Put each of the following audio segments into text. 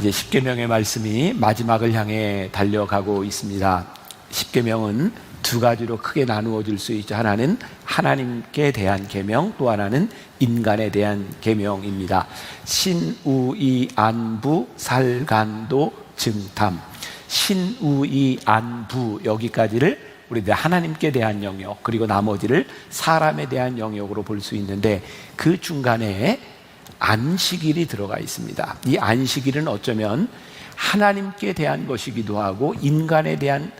이제 십계명의 말씀이 마지막을 향해 달려가고 있습니다. 십계명은 두 가지로 크게 나누어질 수 있죠. 하나는 하나님께 대한 계명, 또 하나는 인간에 대한 계명입니다. 신우이 안부 살간도 증탐. 신우이 안부, 여기까지를 우리들 하나님께 대한 영역, 그리고 나머지를 사람에 대한 영역으로 볼 수 있는데, 그 중간에 안식일이 들어가 있습니다. 이 안식일은 어쩌면 하나님께 대한 것이기도 하고 인간에 대한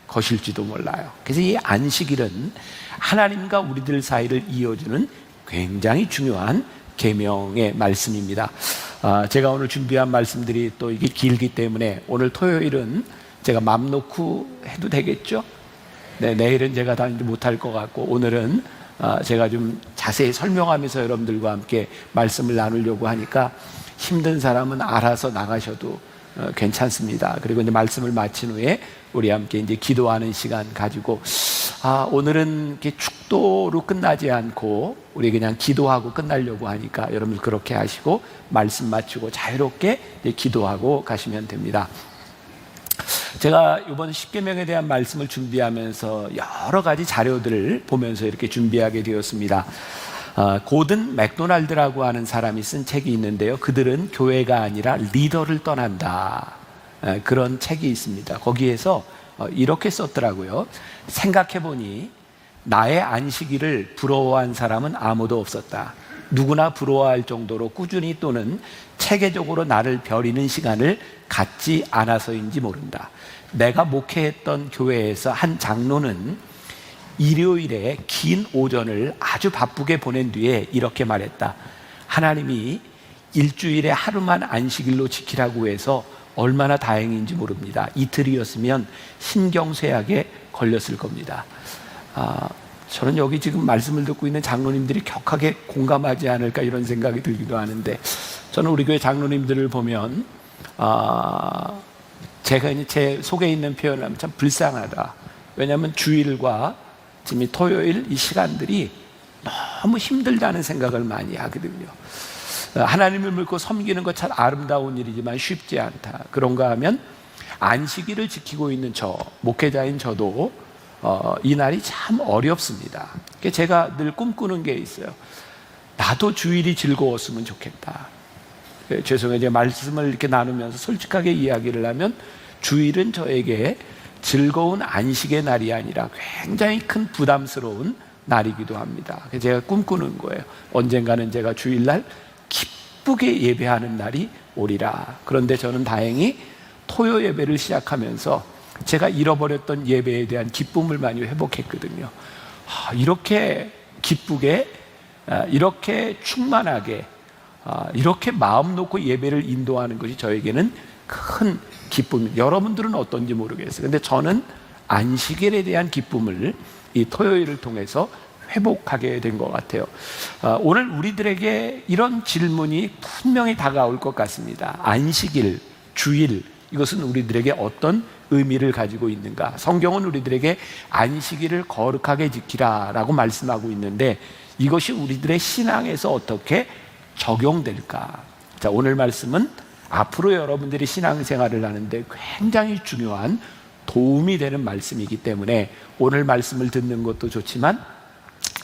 것일지도 몰라요. 그래서 이 안식일은 하나님과 우리들 사이를 이어주는 굉장히 중요한 계명의 말씀입니다. 제가 오늘 준비한 말씀들이 또 이게 길기 때문에 오늘 토요일은 제가 맘 놓고 해도 되겠죠? 네, 내일은 제가 다 못할 것 같고, 오늘은 제가 좀 자세히 설명하면서 여러분들과 함께 말씀을 나누려고 하니까 힘든 사람은 알아서 나가셔도 괜찮습니다. 그리고 이제 말씀을 마친 후에 우리 함께 이제 기도하는 시간 가지고, 오늘은 이렇게 축도로 끝나지 않고 우리 그냥 기도하고 끝나려고 하니까 여러분 그렇게 하시고 말씀 마치고 자유롭게 이제 기도하고 가시면 됩니다. 제가 이번 십계명에 대한 말씀을 준비하면서 여러 가지 자료들을 보면서 이렇게 준비하게 되었습니다. 고든 맥도날드라고 하는 사람이 쓴 책이 있는데요, 그들은 교회가 아니라 리더를 떠난다, 그런 책이 있습니다. 거기에서 이렇게 썼더라고요. 생각해보니 나의 안식일을 부러워한 사람은 아무도 없었다. 누구나 부러워할 정도로 꾸준히 또는 체계적으로 나를 벼리는 시간을 갖지 않아서인지 모른다. 내가 목회했던 교회에서 한 장로는 일요일에 긴 오전을 아주 바쁘게 보낸 뒤에 이렇게 말했다. 하나님이 일주일에 하루만 안식일로 지키라고 해서 얼마나 다행인지 모릅니다. 이틀이었으면 신경쇠약에 걸렸을 겁니다. 저는 여기 지금 말씀을 듣고 있는 장로님들이 격하게 공감하지 않을까 이런 생각이 들기도 하는데, 저는 우리 교회 장로님들을 보면 제가 이제 제 속에 있는 표현을 하면 참 불쌍하다. 왜냐하면 주일과 지금 이 토요일 이 시간들이 너무 힘들다는 생각을 많이 하거든요. 하나님을 믿고 섬기는 것 참 아름다운 일이지만 쉽지 않다. 그런가 하면 안식일을 지키고 있는 목회자인 저도 이 날이 참 어렵습니다. 제가 늘 꿈꾸는 게 있어요. 나도 주일이 즐거웠으면 좋겠다. 죄송해요. 제가 말씀을 이렇게 나누면서 솔직하게 이야기를 하면 주일은 저에게 즐거운 안식의 날이 아니라 굉장히 큰 부담스러운 날이기도 합니다. 제가 꿈꾸는 거예요. 언젠가는 제가 주일날 기쁘게 예배하는 날이 오리라. 그런데 저는 다행히 토요 예배를 시작하면서 제가 잃어버렸던 예배에 대한 기쁨을 많이 회복했거든요. 이렇게 기쁘게, 이렇게 충만하게, 이렇게 마음 놓고 예배를 인도하는 것이 저에게는 큰 기쁨입니다. 여러분들은 어떤지 모르겠어요. 근데 저는 안식일에 대한 기쁨을 이 토요일을 통해서 회복하게 된 것 같아요. 오늘 우리들에게 이런 질문이 분명히 다가올 것 같습니다. 안식일, 주일, 이것은 우리들에게 어떤 의미를 가지고 있는가? 성경은 우리들에게 안식일을 거룩하게 지키라 라고 말씀하고 있는데, 이것이 우리들의 신앙에서 어떻게 적용될까? 자, 오늘 말씀은 앞으로 여러분들이 신앙생활을 하는데 굉장히 중요한 도움이 되는 말씀이기 때문에 오늘 말씀을 듣는 것도 좋지만,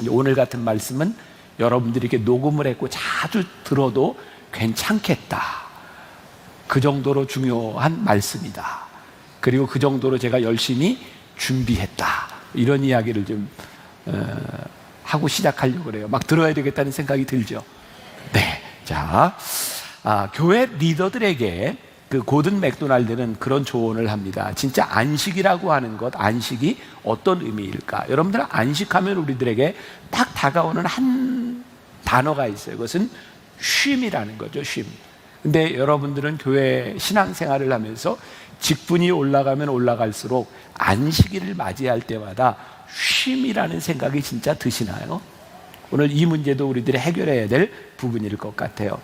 오늘 같은 말씀은 여러분들이 이렇게 녹음을 했고 자주 들어도 괜찮겠다, 그 정도로 중요한 말씀이다, 그리고 그 정도로 제가 열심히 준비했다, 이런 이야기를 좀 하고 시작하려고 그래요. 막 들어야 되겠다는 생각이 들죠. 네, 자, 교회 리더들에게 그 고든 맥도날드는 그런 조언을 합니다. 진짜 안식이라고 하는 것, 안식이 어떤 의미일까? 여러분들 안식하면 우리들에게 딱 다가오는 한 단어가 있어요. 그것은 쉼이라는 거죠. 쉼. 근데 여러분들은 교회 신앙생활을 하면서 직분이 올라가면 올라갈수록 안식일을 맞이할 때마다 쉼이라는 생각이 진짜 드시나요? 오늘 이 문제도 우리들이 해결해야 될 부분일 것 같아요.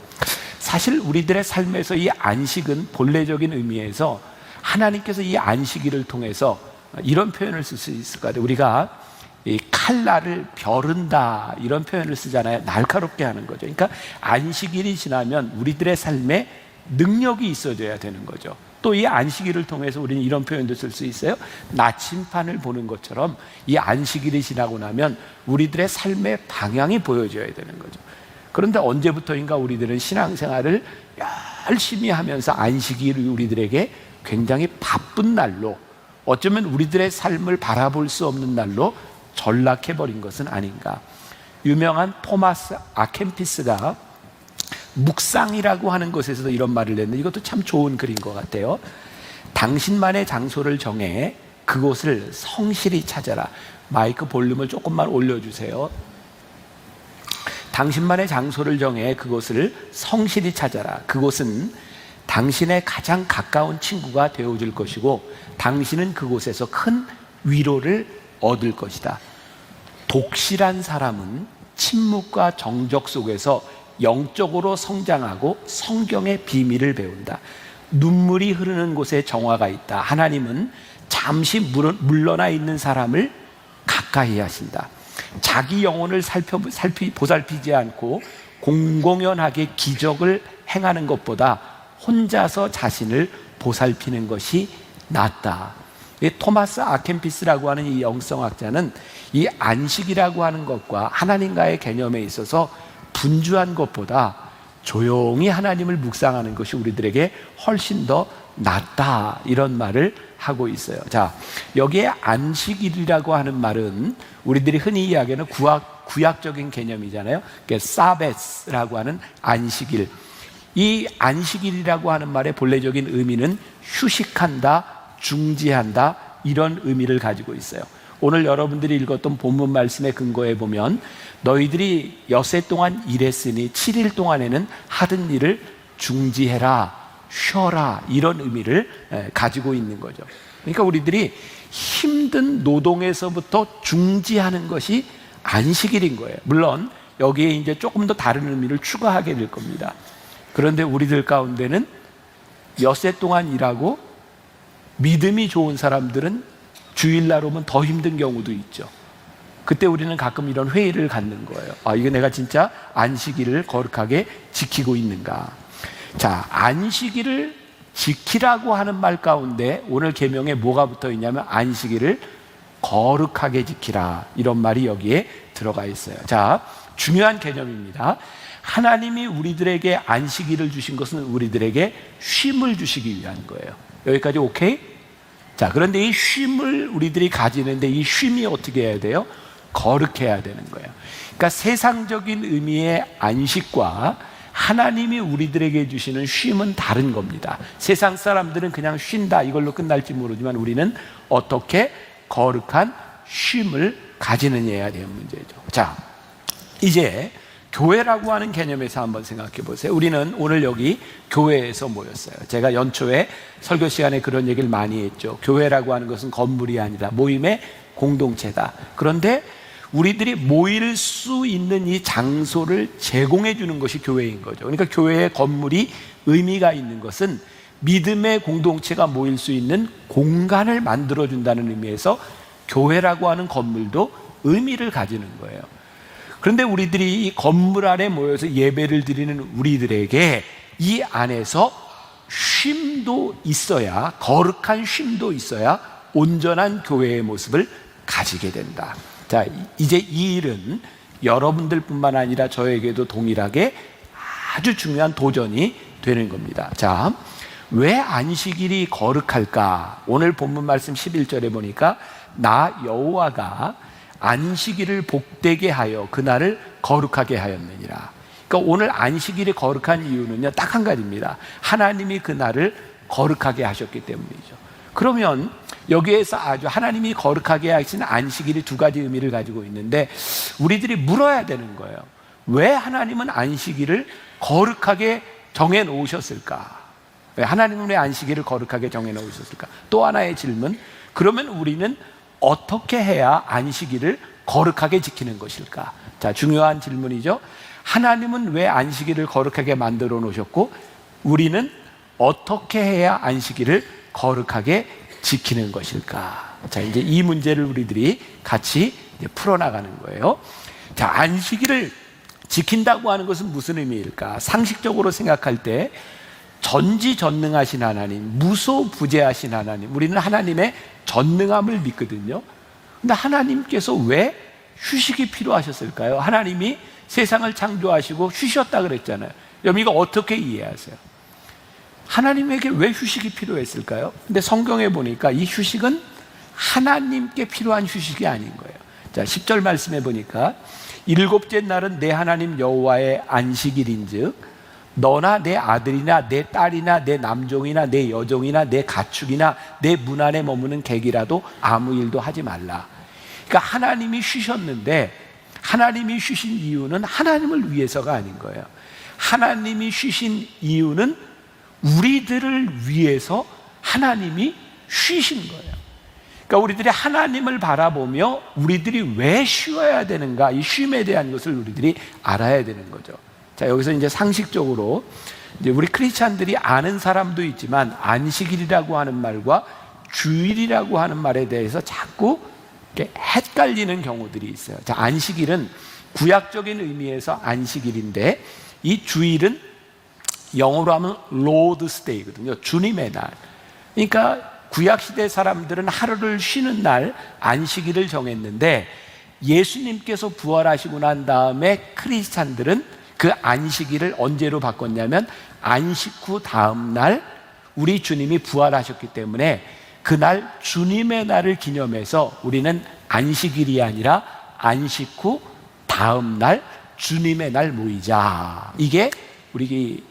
사실 우리들의 삶에서 이 안식은 본래적인 의미에서 하나님께서 이 안식일을 통해서 이런 표현을 쓸 수 있을 것 같아요. 우리가 이 칼날을 벼른다, 이런 표현을 쓰잖아요. 날카롭게 하는 거죠. 그러니까 안식일이 지나면 우리들의 삶에 능력이 있어져야 되는 거죠. 또 이 안식일을 통해서 우리는 이런 표현도 쓸 수 있어요. 나침판을 보는 것처럼 이 안식일이 지나고 나면 우리들의 삶의 방향이 보여져야 되는 거죠. 그런데 언제부터인가 우리들은 신앙생활을 열심히 하면서 안식일이 우리들에게 굉장히 바쁜 날로, 어쩌면 우리들의 삶을 바라볼 수 없는 날로 전락해버린 것은 아닌가. 유명한 토마스 아켄피스가 묵상이라고 하는 것에서도 이런 말을 냈는데 이것도 참 좋은 글인 것 같아요. 당신만의 장소를 정해 그곳을 성실히 찾아라. 마이크 볼륨을 조금만 올려주세요. 당신만의 장소를 정해 그곳을 성실히 찾아라. 그곳은 당신의 가장 가까운 친구가 되어줄 것이고 당신은 그곳에서 큰 위로를 얻을 것이다. 독실한 사람은 침묵과 정적 속에서 영적으로 성장하고 성경의 비밀을 배운다. 눈물이 흐르는 곳에 정화가 있다. 하나님은 잠시 물러나 있는 사람을 가까이 하신다. 자기 영혼을 보살피지 않고 공공연하게 기적을 행하는 것보다 혼자서 자신을 보살피는 것이 낫다. 토마스 아켄피스라고 하는 이 영성학자는 이 안식이라고 하는 것과 하나님과의 개념에 있어서 분주한 것보다 조용히 하나님을 묵상하는 것이 우리들에게 훨씬 더 낫다, 이런 말을 하고 있어요. 자, 여기에 안식일이라고 하는 말은 우리들이 흔히 이야기하는 구약적인 개념이잖아요. 사베스라고 하는 안식일. 이 안식일이라고 하는 말의 본래적인 의미는 휴식한다, 중지한다, 이런 의미를 가지고 있어요. 오늘 여러분들이 읽었던 본문 말씀에 근거해 보면 너희들이 엿새 동안 일했으니 7일 동안에는 하던 일을 중지해라, 쉬어라, 이런 의미를 가지고 있는 거죠. 그러니까 우리들이 힘든 노동에서부터 중지하는 것이 안식일인 거예요. 물론 여기에 이제 조금 더 다른 의미를 추가하게 될 겁니다. 그런데 우리들 가운데는 엿새 동안 일하고 믿음이 좋은 사람들은 주일날 오면 더 힘든 경우도 있죠. 그때 우리는 가끔 이런 회의를 갖는 거예요. 이게 내가 진짜 안식일을 거룩하게 지키고 있는가. 자, 안식일을 지키라고 하는 말 가운데 오늘 계명에 뭐가 붙어 있냐면 안식일을 거룩하게 지키라, 이런 말이 여기에 들어가 있어요. 자, 중요한 개념입니다. 하나님이 우리들에게 안식일을 주신 것은 우리들에게 쉼을 주시기 위한 거예요. 여기까지 오케이? 자, 그런데 이 쉼을 우리들이 가지는데 이 쉼이 어떻게 해야 돼요? 거룩해야 되는 거예요. 그러니까 세상적인 의미의 안식과 하나님이 우리들에게 주시는 쉼은 다른 겁니다. 세상 사람들은 그냥 쉰다, 이걸로 끝날지 모르지만 우리는 어떻게 거룩한 쉼을 가지느냐에 대한 문제죠. 자, 이제 교회라고 하는 개념에서 한번 생각해 보세요. 우리는 오늘 여기 교회에서 모였어요. 제가 연초에 설교 시간에 그런 얘기를 많이 했죠. 교회라고 하는 것은 건물이 아니라 모임의 공동체다. 그런데 우리들이 모일 수 있는 이 장소를 제공해 주는 것이 교회인 거죠. 그러니까 교회의 건물이 의미가 있는 것은 믿음의 공동체가 모일 수 있는 공간을 만들어 준다는 의미에서 교회라고 하는 건물도 의미를 가지는 거예요. 그런데 우리들이 이 건물 안에 모여서 예배를 드리는 우리들에게 이 안에서 쉼도 있어야, 거룩한 쉼도 있어야 온전한 교회의 모습을 가지게 된다. 자, 이제 이 일은 여러분들뿐만 아니라 저에게도 동일하게 아주 중요한 도전이 되는 겁니다. 자, 왜 안식일이 거룩할까? 오늘 본문 말씀 11절에 보니까 나 여호와가 안식일을 복되게 하여 그날을 거룩하게 하였느니라. 그러니까 오늘 안식일이 거룩한 이유는요, 딱 한 가지입니다. 하나님이 그날을 거룩하게 하셨기 때문이죠. 그러면 여기에서 아주 하나님이 거룩하게 하신 안식일이 두 가지 의미를 가지고 있는데 우리들이 물어야 되는 거예요. 왜 하나님은 안식일을 거룩하게 정해 놓으셨을까? 왜 하나님은 왜 안식일을 거룩하게 정해 놓으셨을까? 또 하나의 질문, 그러면 우리는 어떻게 해야 안식일을 거룩하게 지키는 것일까? 자, 중요한 질문이죠. 하나님은 왜 안식일을 거룩하게 만들어 놓으셨고 우리는 어떻게 해야 안식일을 거룩하게 지키는 것일까? 자, 이제 이 문제를 우리들이 같이 풀어나가는 거예요. 자, 안식일을 지킨다고 하는 것은 무슨 의미일까? 상식적으로 생각할 때 전지전능하신 하나님, 무소부재하신 하나님, 우리는 하나님의 전능함을 믿거든요. 근데 하나님께서 왜 휴식이 필요하셨을까요? 하나님이 세상을 창조하시고 쉬셨다 그랬잖아요. 여러분 이거 어떻게 이해하세요? 하나님에게 왜 휴식이 필요했을까요? 근데 성경에 보니까 이 휴식은 하나님께 필요한 휴식이 아닌 거예요. 자, 10절 말씀해 보니까 일곱째 날은 내 하나님 여호와의 안식일인즉 너나 내 아들이나 내 딸이나 내 남종이나 내 여종이나 내 가축이나 내 문 안에 머무는 객이라도 아무 일도 하지 말라. 그러니까 하나님이 쉬셨는데 하나님이 쉬신 이유는 하나님을 위해서가 아닌 거예요. 하나님이 쉬신 이유는 우리들을 위해서 하나님이 쉬신 거예요. 그러니까 우리들이 하나님을 바라보며 우리들이 왜 쉬어야 되는가, 이 쉼에 대한 것을 우리들이 알아야 되는 거죠. 자, 여기서 이제 상식적으로 이제 우리 크리스찬들이 아는 사람도 있지만 안식일이라고 하는 말과 주일이라고 하는 말에 대해서 자꾸 이렇게 헷갈리는 경우들이 있어요. 자, 안식일은 구약적인 의미에서 안식일인데 이 주일은 영어로 하면 Lord's Day거든요. 주님의 날. 그러니까 구약시대 사람들은 하루를 쉬는 날 안식일을 정했는데 예수님께서 부활하시고 난 다음에 크리스찬들은 그 안식일을 언제로 바꿨냐면 안식 후 다음 날 우리 주님이 부활하셨기 때문에 그날 주님의 날을 기념해서 우리는 안식일이 아니라 안식 후 다음 날 주님의 날 모이자. 이게 우리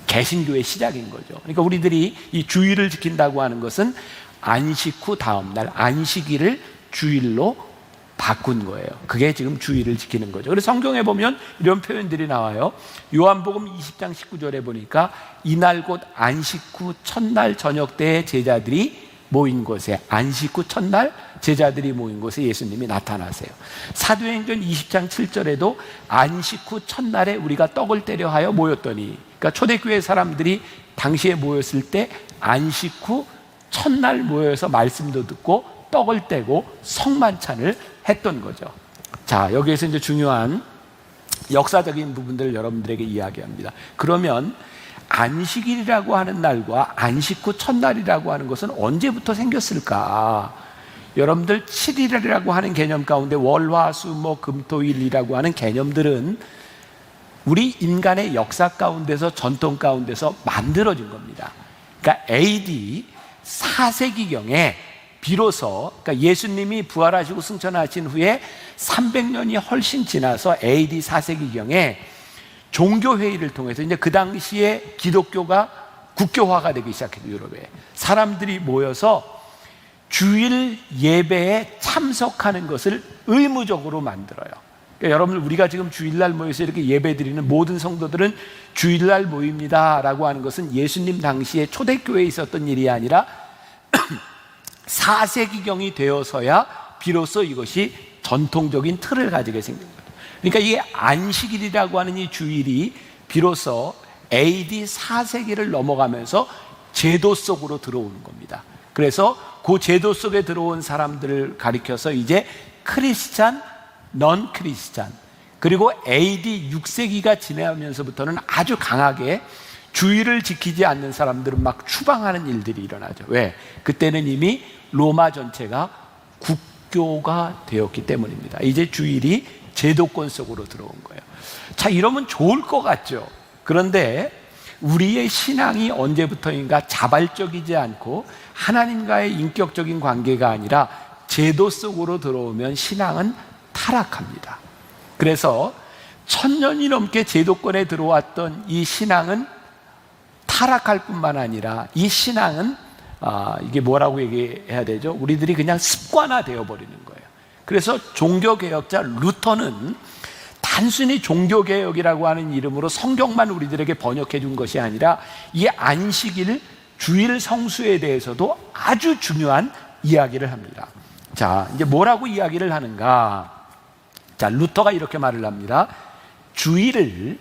개신교의 시작인 거죠. 그러니까 우리들이 이 주일을 지킨다고 하는 것은 안식 후 다음 날 안식일을 주일로 바꾼 거예요. 그게 지금 주일을 지키는 거죠. 그래서 성경에 보면 이런 표현들이 나와요. 요한복음 20장 19절에 보니까 이날 곧 안식 후 첫날 저녁 때에 제자들이 모인 곳에, 안식 후 첫날 제자들이 모인 곳에 예수님이 나타나세요. 사도행전 20장 7절에도 안식 후 첫날에 우리가 떡을 떼려 하여 모였더니, 그러니까 초대교회 사람들이 당시에 모였을 때 안식 후 첫날 모여서 말씀도 듣고 떡을 떼고 성만찬을 했던 거죠. 자, 여기에서 이제 중요한 역사적인 부분들을 여러분들에게 이야기합니다. 그러면 안식일이라고 하는 날과 안식 후 첫날이라고 하는 것은 언제부터 생겼을까? 여러분들 7일이라고 하는 개념 가운데 월화수목금토일이라고 하는 개념들은 우리 인간의 역사 가운데서 전통 가운데서 만들어진 겁니다. 그러니까 AD 4세기경에 비로소, 그러니까 예수님이 부활하시고 승천하신 후에 300년이 훨씬 지나서 AD 4세기경에 종교회의를 통해서 이제 그 당시에 기독교가 국교화가 되기 시작했죠. 유럽에 사람들이 모여서 주일 예배에 참석하는 것을 의무적으로 만들어요. 그러니까 여러분, 우리가 지금 주일날 모여서 이렇게 예배드리는 모든 성도들은 주일날 모입니다 라고 하는 것은 예수님 당시에 초대교회에 있었던 일이 아니라 4세기경이 되어서야 비로소 이것이 전통적인 틀을 가지게 생긴 거예요. 그러니까 이게 안식일이라고 하는 이 주일이 비로소 AD 4세기를 넘어가면서 제도 속으로 들어오는 겁니다. 그래서 그 제도 속에 들어온 사람들을 가리켜서 이제 크리스찬, 넌 크리스찬, 그리고 AD 6세기가 지나면서부터는 아주 강하게 주일을 지키지 않는 사람들은 막 추방하는 일들이 일어나죠. 왜? 그때는 이미 로마 전체가 국교가 되었기 때문입니다. 이제 주일이 제도권 속으로 들어온 거예요. 자, 이러면 좋을 것 같죠. 그런데 우리의 신앙이 언제부터인가 자발적이지 않고 하나님과의 인격적인 관계가 아니라 제도 속으로 들어오면 신앙은 타락합니다. 그래서 1000년이 넘게 제도권에 들어왔던 이 신앙은 타락할 뿐만 아니라 이 신앙은 이게 뭐라고 얘기해야 되죠? 우리들이 그냥 습관화되어 버리는 거예요. 그래서 종교개혁자 루터는 단순히 종교개혁이라고 하는 이름으로 성경만 우리들에게 번역해 준 것이 아니라 이 안식일, 주일 성수에 대해서도 아주 중요한 이야기를 합니다. 자, 이제 뭐라고 이야기를 하는가? 자, 루터가 이렇게 말을 합니다. 주일을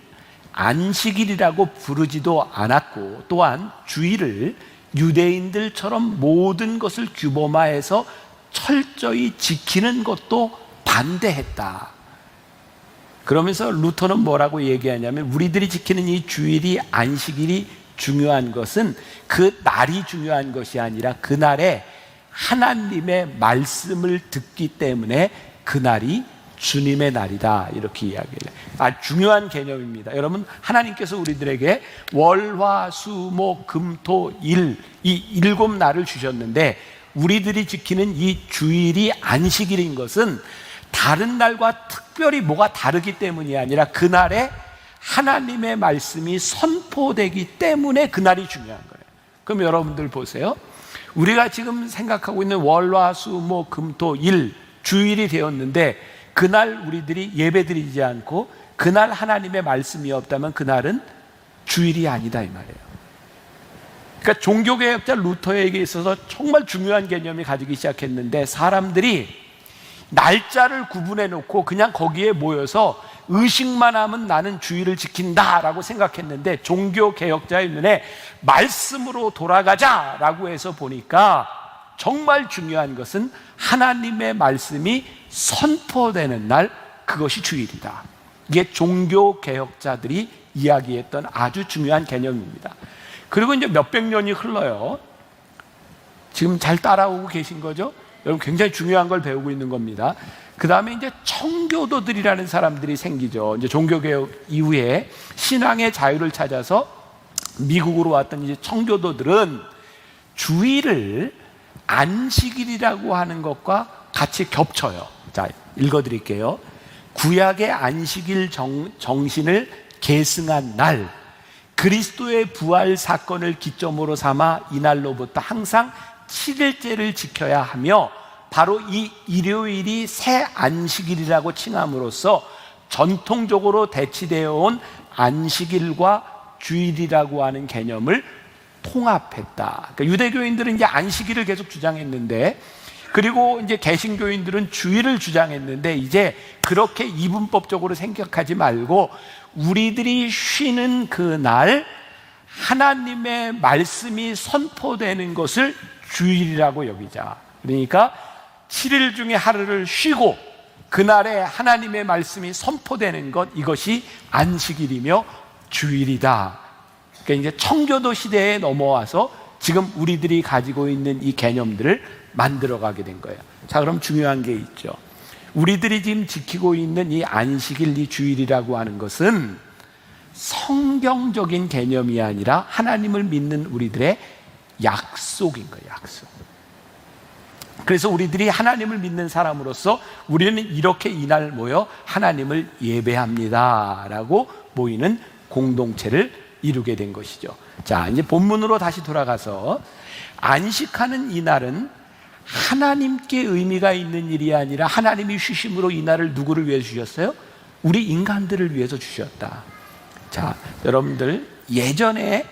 안식일이라고 부르지도 않았고, 또한 주일을 유대인들처럼 모든 것을 규범화해서 철저히 지키는 것도 반대했다. 그러면서 루터는 뭐라고 얘기하냐면 우리들이 지키는 이 주일이, 안식일이 중요한 것은 그 날이 중요한 것이 아니라 그날에 하나님의 말씀을 듣기 때문에 그날이 주님의 날이다, 이렇게 이야기를 해요. 중요한 개념입니다. 여러분, 하나님께서 우리들에게 월, 화, 수, 목, 금, 토, 일, 이 7날을 주셨는데 우리들이 지키는 이 주일이 안식일인 것은 다른 날과 특별히 뭐가 다르기 때문이 아니라 그날에 하나님의 말씀이 선포되기 때문에 그날이 중요한 거예요. 그럼 여러분들 보세요. 우리가 지금 생각하고 있는 월, 화, 수, 목, 금, 토, 일 주일이 되었는데 그날 우리들이 예배드리지 않고 그날 하나님의 말씀이 없다면 그날은 주일이 아니다, 이 말이에요. 그러니까 종교개혁자 루터에게 있어서 정말 중요한 개념이 가지기 시작했는데 사람들이 날짜를 구분해 놓고 그냥 거기에 모여서 의식만 하면 나는 주일을 지킨다라고 생각했는데 종교개혁자의 눈에 말씀으로 돌아가자라고 해서 보니까 정말 중요한 것은 하나님의 말씀이 선포되는 날, 그것이 주일이다. 이게 종교개혁자들이 이야기했던 아주 중요한 개념입니다. 그리고 이제 몇백 년이 흘러요. 지금 잘 따라오고 계신 거죠? 여러분, 굉장히 중요한 걸 배우고 있는 겁니다. 그 다음에 이제 청교도들이라는 사람들이 생기죠. 이제 종교개혁 이후에 신앙의 자유를 찾아서 미국으로 왔던 이제 청교도들은 주일을 안식일이라고 하는 것과 같이 겹쳐요. 자, 읽어드릴게요. 구약의 안식일 정신을 계승한 날, 그리스도의 부활 사건을 기점으로 삼아 이날로부터 항상 7일째를 지켜야 하며 바로 이 일요일이 새 안식일이라고 칭함으로써 전통적으로 대치되어 온 안식일과 주일이라고 하는 개념을 통합했다. 그러니까 유대교인들은 이제 안식일을 계속 주장했는데, 그리고 이제 개신교인들은 주일을 주장했는데, 이제 그렇게 이분법적으로 생각하지 말고 우리들이 쉬는 그날 하나님의 말씀이 선포되는 것을 주일이라고 여기자. 그러니까 7일 중에 하루를 쉬고 그날에 하나님의 말씀이 선포되는 것, 이것이 안식일이며 주일이다. 그러니까 이제 청교도 시대에 넘어와서 지금 우리들이 가지고 있는 이 개념들을 만들어가게 된 거예요. 자, 그럼 중요한 게 있죠. 우리들이 지금 지키고 있는 이 안식일, 이 주일이라고 하는 것은 성경적인 개념이 아니라 하나님을 믿는 우리들의 약속인 거예요. 약속. 그래서 우리들이 하나님을 믿는 사람으로서 우리는 이렇게 이날 모여 하나님을 예배합니다 라고 모이는 공동체를 이루게 된 것이죠. 자, 이제 본문으로 다시 돌아가서 안식하는 이날은 하나님께 의미가 있는 일이 아니라 하나님이 쉬심으로 이날을 누구를 위해 주셨어요? 우리 인간들을 위해서 주셨다. 자, 여러분들, 예전에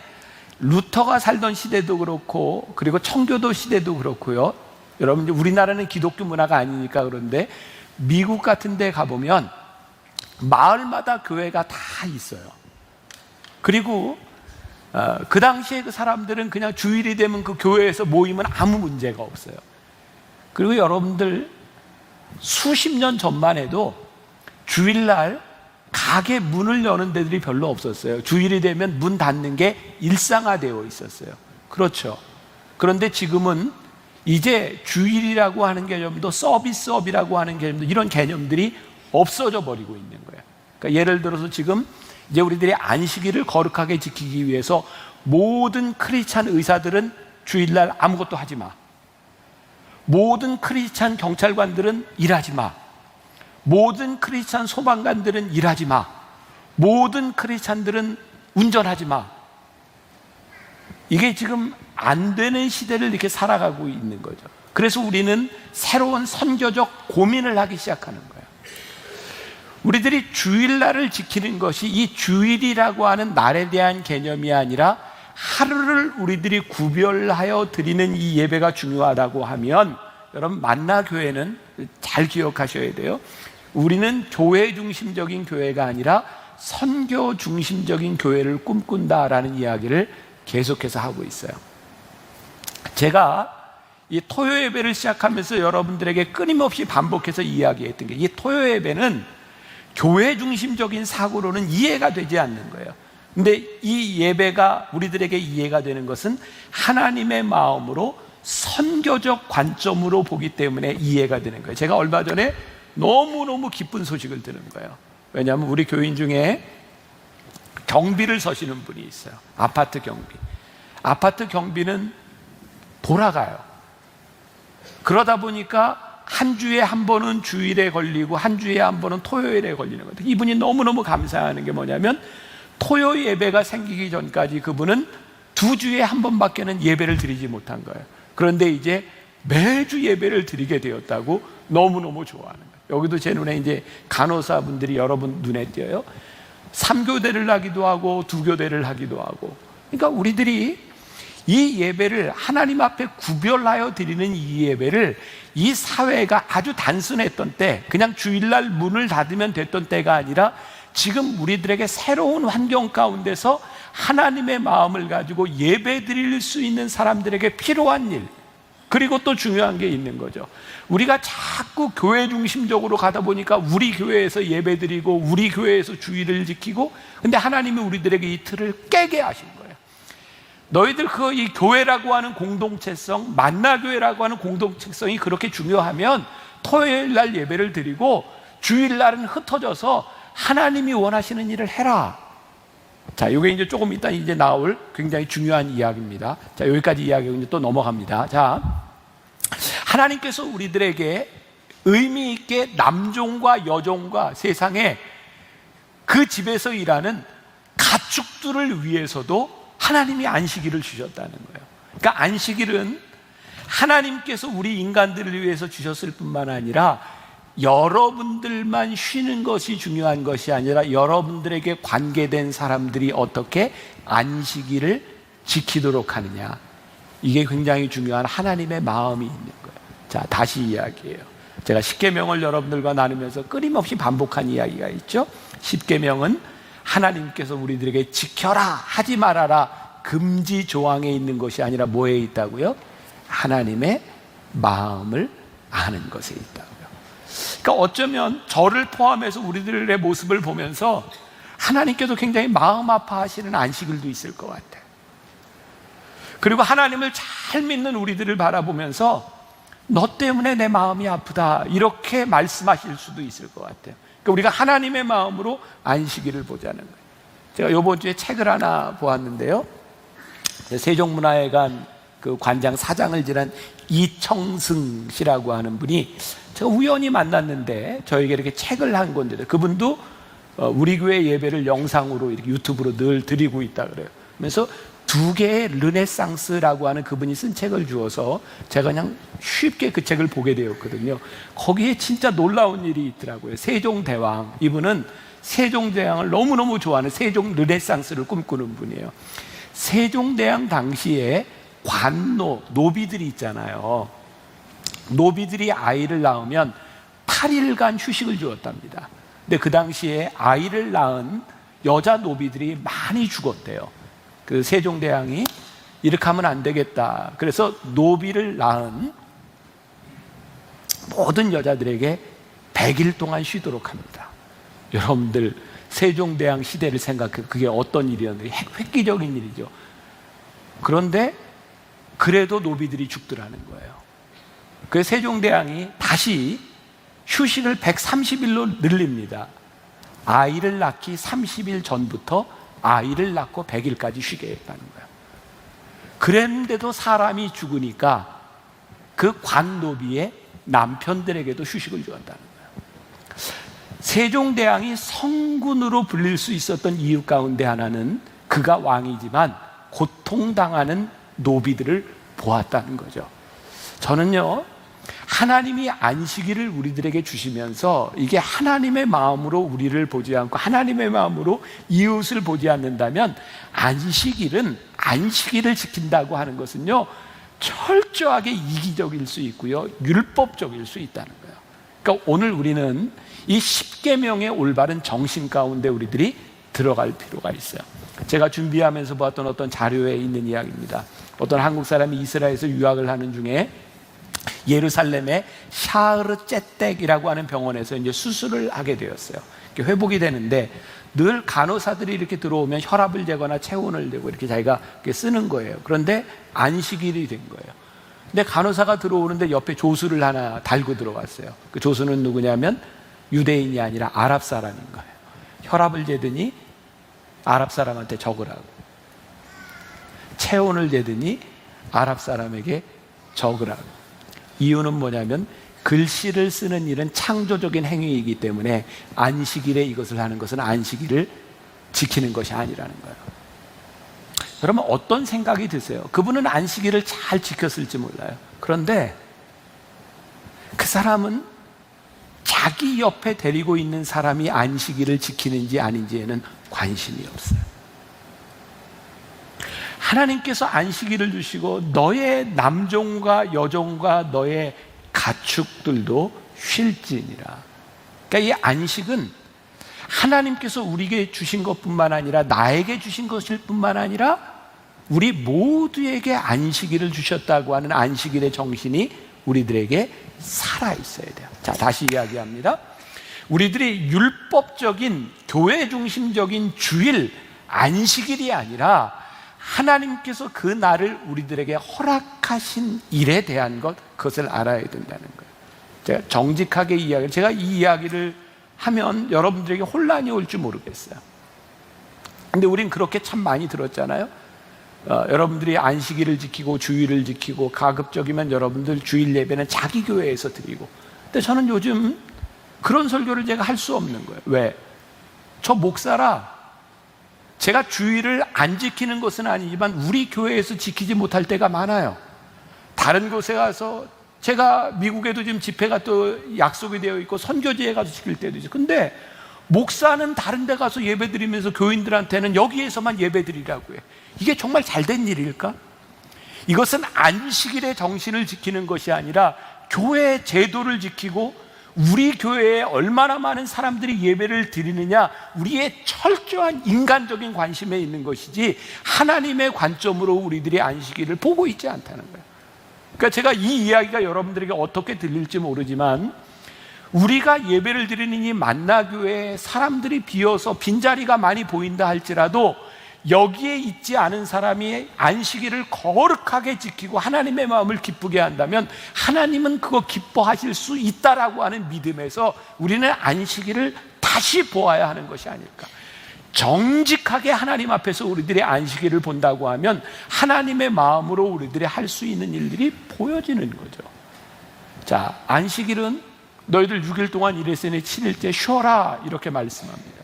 루터가 살던 시대도 그렇고 그리고 청교도 시대도 그렇고요. 여러분, 우리나라는 기독교 문화가 아니니까 그런데 미국 같은 데 가보면 마을마다 교회가 다 있어요. 그리고 그 당시에 그 사람들은 그냥 주일이 되면 그 교회에서 모이면 아무 문제가 없어요. 그리고 여러분들, 수십 년 전만 해도 주일날 가게 문을 여는 데들이 별로 없었어요. 주일이 되면 문 닫는 게 일상화되어 있었어요. 그렇죠. 그런데 지금은 이제 주일이라고 하는 개념도 서비스업이라고 하는 개념도 이런 개념들이 없어져 버리고 있는 거예요. 그러니까 예를 들어서 지금 이제 우리들이 안식일을 거룩하게 지키기 위해서 모든 크리스찬 의사들은 주일날 아무것도 하지 마. 모든 크리스찬 경찰관들은 일하지 마. 모든 크리스찬 소방관들은 일하지 마. 모든 크리스찬들은 운전하지 마. 이게 지금 안 되는 시대를 이렇게 살아가고 있는 거죠. 그래서 우리는 새로운 선교적 고민을 하기 시작하는 거예요. 우리들이 주일날을 지키는 것이 이 주일이라고 하는 날에 대한 개념이 아니라 하루를 우리들이 구별하여 드리는 이 예배가 중요하다고 하면, 여러분, 만나교회는 잘 기억하셔야 돼요. 우리는 교회 중심적인 교회가 아니라 선교 중심적인 교회를 꿈꾼다라는 이야기를 계속해서 하고 있어요. 제가 이 토요 예배를 시작하면서 여러분들에게 끊임없이 반복해서 이야기했던 게, 이 토요 예배는 교회 중심적인 사고로는 이해가 되지 않는 거예요. 근데 이 예배가 우리들에게 이해가 되는 것은 하나님의 마음으로 선교적 관점으로 보기 때문에 이해가 되는 거예요. 제가 얼마 전에 너무너무 기쁜 소식을 들은 거예요. 왜냐하면 우리 교인 중에 경비를 서시는 분이 있어요. 아파트 경비. 아파트 경비는 돌아가요. 그러다 보니까 한 주에 한 번은 주일에 걸리고 한 주에 한 번은 토요일에 걸리는 거예요. 이분이 너무너무 감사하는 게 뭐냐면 토요 예배가 생기기 전까지 그분은 2주에 한 번밖에는 예배를 드리지 못한 거예요. 그런데 이제 매주 예배를 드리게 되었다고 너무너무 좋아하는 거예요. 여기도 제 눈에 이제 간호사분들이 여러분 눈에 띄어요. 3교대를 하기도 하고 2교대를 하기도 하고. 그러니까 우리들이 이 예배를 하나님 앞에 구별하여 드리는 이 예배를 이 사회가 아주 단순했던 때, 그냥 주일날 문을 닫으면 됐던 때가 아니라 지금 우리들에게 새로운 환경 가운데서 하나님의 마음을 가지고 예배 드릴 수 있는 사람들에게 필요한 일, 그리고 또 중요한 게 있는 거죠. 우리가 자꾸 교회 중심적으로 가다 보니까 우리 교회에서 예배 드리고 우리 교회에서 주일을 지키고, 근데 하나님이 우리들에게 이 틀을 깨게 하신 거예요. 너희들 이 교회라고 하는 공동체성, 만나교회라고 하는 공동체성이 그렇게 중요하면 토요일 날 예배를 드리고 주일날은 흩어져서 하나님이 원하시는 일을 해라. 자, 이게 이제 조금 이따 이제 나올 굉장히 중요한 이야기입니다. 자, 여기까지 이야기하고 이제 또 넘어갑니다. 자, 하나님께서 우리들에게 의미 있게 남종과 여종과 세상에 그 집에서 일하는 가축들을 위해서도 하나님이 안식일을 주셨다는 거예요. 그러니까 안식일은 하나님께서 우리 인간들을 위해서 주셨을 뿐만 아니라 여러분들만 쉬는 것이 중요한 것이 아니라 여러분들에게 관계된 사람들이 어떻게 안식일을 지키도록 하느냐, 이게 굉장히 중요한 하나님의 마음이 있는 거예요. 자, 다시 이야기해요. 제가 십계명을 여러분들과 나누면서 끊임없이 반복한 이야기가 있죠. 십계명은 하나님께서 우리들에게 지켜라, 하지 말아라 금지 조항에 있는 것이 아니라 뭐에 있다고요? 하나님의 마음을 아는 것에 있다고요. 그러니까 어쩌면 저를 포함해서 우리들의 모습을 보면서 하나님께서 굉장히 마음 아파하시는 안식일도 있을 것 같아요. 그리고 하나님을 잘 믿는 우리들을 바라보면서 너 때문에 내 마음이 아프다, 이렇게 말씀하실 수도 있을 것 같아요. 그러니까 우리가 하나님의 마음으로 안식일을 보자는 거예요. 제가 이번 주에 책을 하나 보았는데요, 세종문화회관 그 관장 사장을 지낸 이청승 씨라고 하는 분이 제가 우연히 만났는데 저에게 이렇게 책을 한 건데, 그분도 우리 교회 예배를 영상으로 이렇게 유튜브로 늘 드리고 있다 그래요. 그래서 2개의 르네상스라고 하는 그분이 쓴 책을 주어서 제가 그냥 쉽게 그 책을 보게 되었거든요. 거기에 진짜 놀라운 일이 있더라고요. 세종대왕, 이분은 세종대왕을 너무너무 좋아하는 세종 르네상스를 꿈꾸는 분이에요. 세종대왕 당시에 노비들이 있잖아요. 노비들이 아이를 낳으면 8일간 휴식을 주었답니다. 근데 그 당시에 아이를 낳은 여자 노비들이 많이 죽었대요. 그 세종대왕이 이렇게 하면 안 되겠다, 그래서 노비를 낳은 모든 여자들에게 100일 동안 쉬도록 합니다. 여러분들 세종대왕 시대를 생각해, 그게 어떤 일이었는지 획기적인 일이죠. 그런데 그래도 노비들이 죽더라는 거예요. 그래서 세종대왕이 다시 휴식을 130일로 늘립니다. 아이를 낳기 30일 전부터 아이를 낳고 100일까지 쉬게 했다는 거예요. 그랬는데도 사람이 죽으니까 그 관노비의 남편들에게도 휴식을 주었다는 거예요. 세종대왕이 성군으로 불릴 수 있었던 이유 가운데 하나는 그가 왕이지만 고통당하는 노비들을 보았다는 거죠. 저는요, 하나님이 안식일을 우리들에게 주시면서 이게 하나님의 마음으로 우리를 보지 않고 하나님의 마음으로 이웃을 보지 않는다면 안식일을 지킨다고 하는 것은요, 철저하게 이기적일 수 있고요, 율법적일 수 있다는 거예요. 그러니까 오늘 우리는 이 십계명의 올바른 정신 가운데 우리들이 들어갈 필요가 있어요. 제가 준비하면서 보았던 어떤 자료에 있는 이야기입니다. 어떤 한국 사람이 이스라엘에서 유학을 하는 중에 예루살렘의 샤르 째댁이라고 하는 병원에서 이제 수술을 하게 되었어요. 회복이 되는데 늘 간호사들이 이렇게 들어오면 혈압을 재거나 체온을 재고 이렇게 자기가 이렇게 쓰는 거예요. 그런데 안식일이 된 거예요. 근데 간호사가 들어오는데 옆에 조수를 하나 달고 들어왔어요. 그 조수는 누구냐면 유대인이 아니라 아랍 사람인 거예요. 혈압을 재더니 아랍 사람한테 적으라고, 체온을 재더니 아랍 사람에게 적으라고. 이유는 뭐냐면 글씨를 쓰는 일은 창조적인 행위이기 때문에 안식일에 이것을 하는 것은 안식일을 지키는 것이 아니라는 거예요. 그러면 어떤 생각이 드세요? 그분은 안식일을 잘 지켰을지 몰라요. 그런데 그 사람은 자기 옆에 데리고 있는 사람이 안식일을 지키는지 아닌지에는 관심이 없어요. 하나님께서 안식일을 주시고 너의 남종과 여종과 너의 가축들도 쉴지니라. 그러니까 이 안식은 하나님께서 우리에게 주신 것뿐만 아니라 나에게 주신 것일 뿐만 아니라 우리 모두에게 안식일을 주셨다고 하는 안식일의 정신이 우리들에게 살아있어야 돼요. 자, 다시 이야기합니다. 우리들이 율법적인 교회 중심적인 주일 안식일이 아니라 하나님께서 그 날을 우리들에게 허락하신 일에 대한 그것을 알아야 된다는 거예요. 제가 정직하게 제가 이 이야기를 하면 여러분들에게 혼란이 올지 모르겠어요. 근데 우린 그렇게 참 많이 들었잖아요. 여러분들이 안식일을 지키고 주일을 지키고 가급적이면 여러분들 주일 예배는 자기 교회에서 드리고. 근데 저는 요즘 그런 설교를 제가 할 수 없는 거예요. 왜? 저 목사라 제가 주일을 안 지키는 것은 아니지만 우리 교회에서 지키지 못할 때가 많아요. 다른 곳에 가서, 제가 미국에도 지금 집회가 또 약속이 되어 있고 선교지에 가서 지킬 때도 있어요. 근데 목사는 다른 데 가서 예배 드리면서 교인들한테는 여기에서만 예배 드리라고 해요. 이게 정말 잘된 일일까? 이것은 안식일의 정신을 지키는 것이 아니라 교회 제도를 지키고 우리 교회에 얼마나 많은 사람들이 예배를 드리느냐, 우리의 철저한 인간적인 관심에 있는 것이지 하나님의 관점으로 우리들이 안식일을 보고 있지 않다는 거예요. 그러니까 제가 이 이야기가 여러분들에게 어떻게 들릴지 모르지만 우리가 예배를 드리는 이 만나교회에 사람들이 비어서 빈자리가 많이 보인다 할지라도 여기에 있지 않은 사람이 안식일을 거룩하게 지키고 하나님의 마음을 기쁘게 한다면 하나님은 그거 기뻐하실 수 있다라고 하는 믿음에서 우리는 안식일을 다시 보아야 하는 것이 아닐까. 정직하게 하나님 앞에서 우리들의 안식일을 본다고 하면 하나님의 마음으로 우리들이 할 수 있는 일들이 보여지는 거죠. 자, 안식일은 너희들 6일 동안 일했으니 7일째 쉬어라 이렇게 말씀합니다.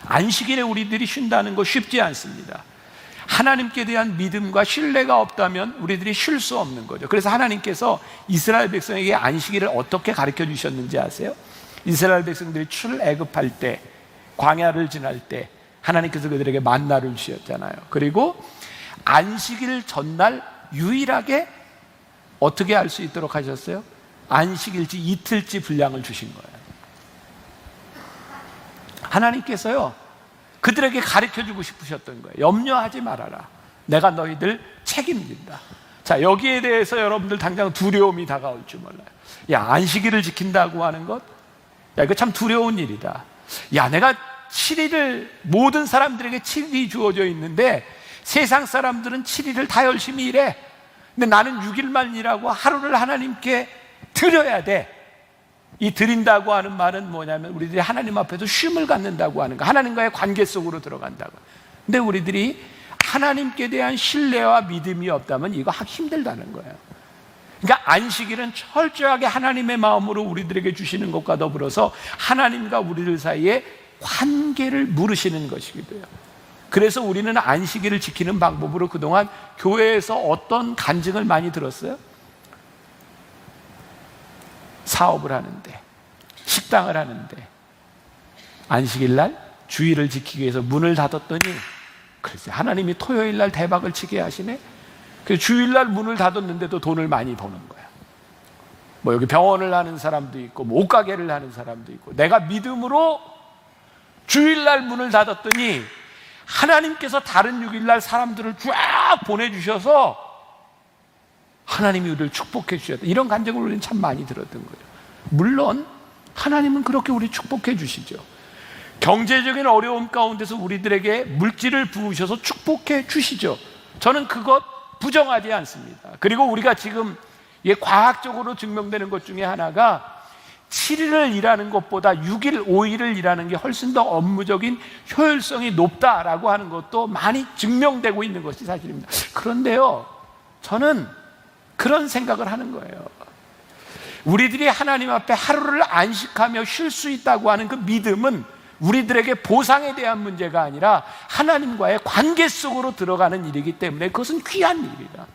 안식일에 우리들이 쉰다는 거 쉽지 않습니다. 하나님께 대한 믿음과 신뢰가 없다면 우리들이 쉴 수 없는 거죠. 그래서 하나님께서 이스라엘 백성에게 안식일을 어떻게 가르쳐 주셨는지 아세요? 이스라엘 백성들이 출애굽할 때, 광야를 지날 때 하나님께서 그들에게 만나를 주셨잖아요. 그리고 안식일 전날 유일하게 어떻게 할 수 있도록 하셨어요? 안식일치 이틀치 분량을 주신 거예요. 하나님께서요 그들에게 가르쳐주고 싶으셨던 거예요. 염려하지 말아라, 내가 너희들 책임진다. 자, 여기에 대해서 여러분들 당장 두려움이 다가올 줄 몰라요. 야, 안식일을 지킨다고 하는 것, 야, 이거 참 두려운 일이다. 야, 내가 7일을, 모든 사람들에게 7일이 주어져 있는데 세상 사람들은 7일을 다 열심히 일해. 근데 나는 6일만 일하고 하루를 하나님께 드려야 돼. 이 드린다고 하는 말은 뭐냐면 우리들이 하나님 앞에서 쉼을 갖는다고 하는 거, 하나님과의 관계 속으로 들어간다고. 근데 우리들이 하나님께 대한 신뢰와 믿음이 없다면 이거 하기 힘들다는 거예요. 그러니까 안식일은 철저하게 하나님의 마음으로 우리들에게 주시는 것과 더불어서 하나님과 우리들 사이에 관계를 물으시는 것이기도 해요. 그래서 우리는 안식일을 지키는 방법으로 그동안 교회에서 어떤 간증을 많이 들었어요? 사업을 하는데, 식당을 하는데 안식일날 주일을 지키기 위해서 문을 닫았더니 글쎄 하나님이 토요일날 대박을 치게 하시네. 그래서 주일날 문을 닫았는데도 돈을 많이 버는 거야. 뭐 여기 병원을 하는 사람도 있고 뭐 옷가게를 하는 사람도 있고, 내가 믿음으로 주일날 문을 닫았더니 하나님께서 다른 6일날 사람들을 쫙 보내주셔서 하나님이 우리를 축복해 주셨다. 이런 간증을 우리는 참 많이 들었던 거죠. 물론 하나님은 그렇게 우리 축복해 주시죠. 경제적인 어려움 가운데서 우리들에게 물질을 부으셔서 축복해 주시죠. 저는 그것 부정하지 않습니다. 그리고 우리가 지금 과학적으로 증명되는 것 중에 하나가 7일을 일하는 것보다 6일, 5일을 일하는 게 훨씬 더 업무적인 효율성이 높다라고 하는 것도 많이 증명되고 있는 것이 사실입니다. 그런데요, 저는 그런 생각을 하는 거예요. 우리들이 하나님 앞에 하루를 안식하며 쉴 수 있다고 하는 그 믿음은 우리들에게 보상에 대한 문제가 아니라 하나님과의 관계 속으로 들어가는 일이기 때문에 그것은 귀한 일이다.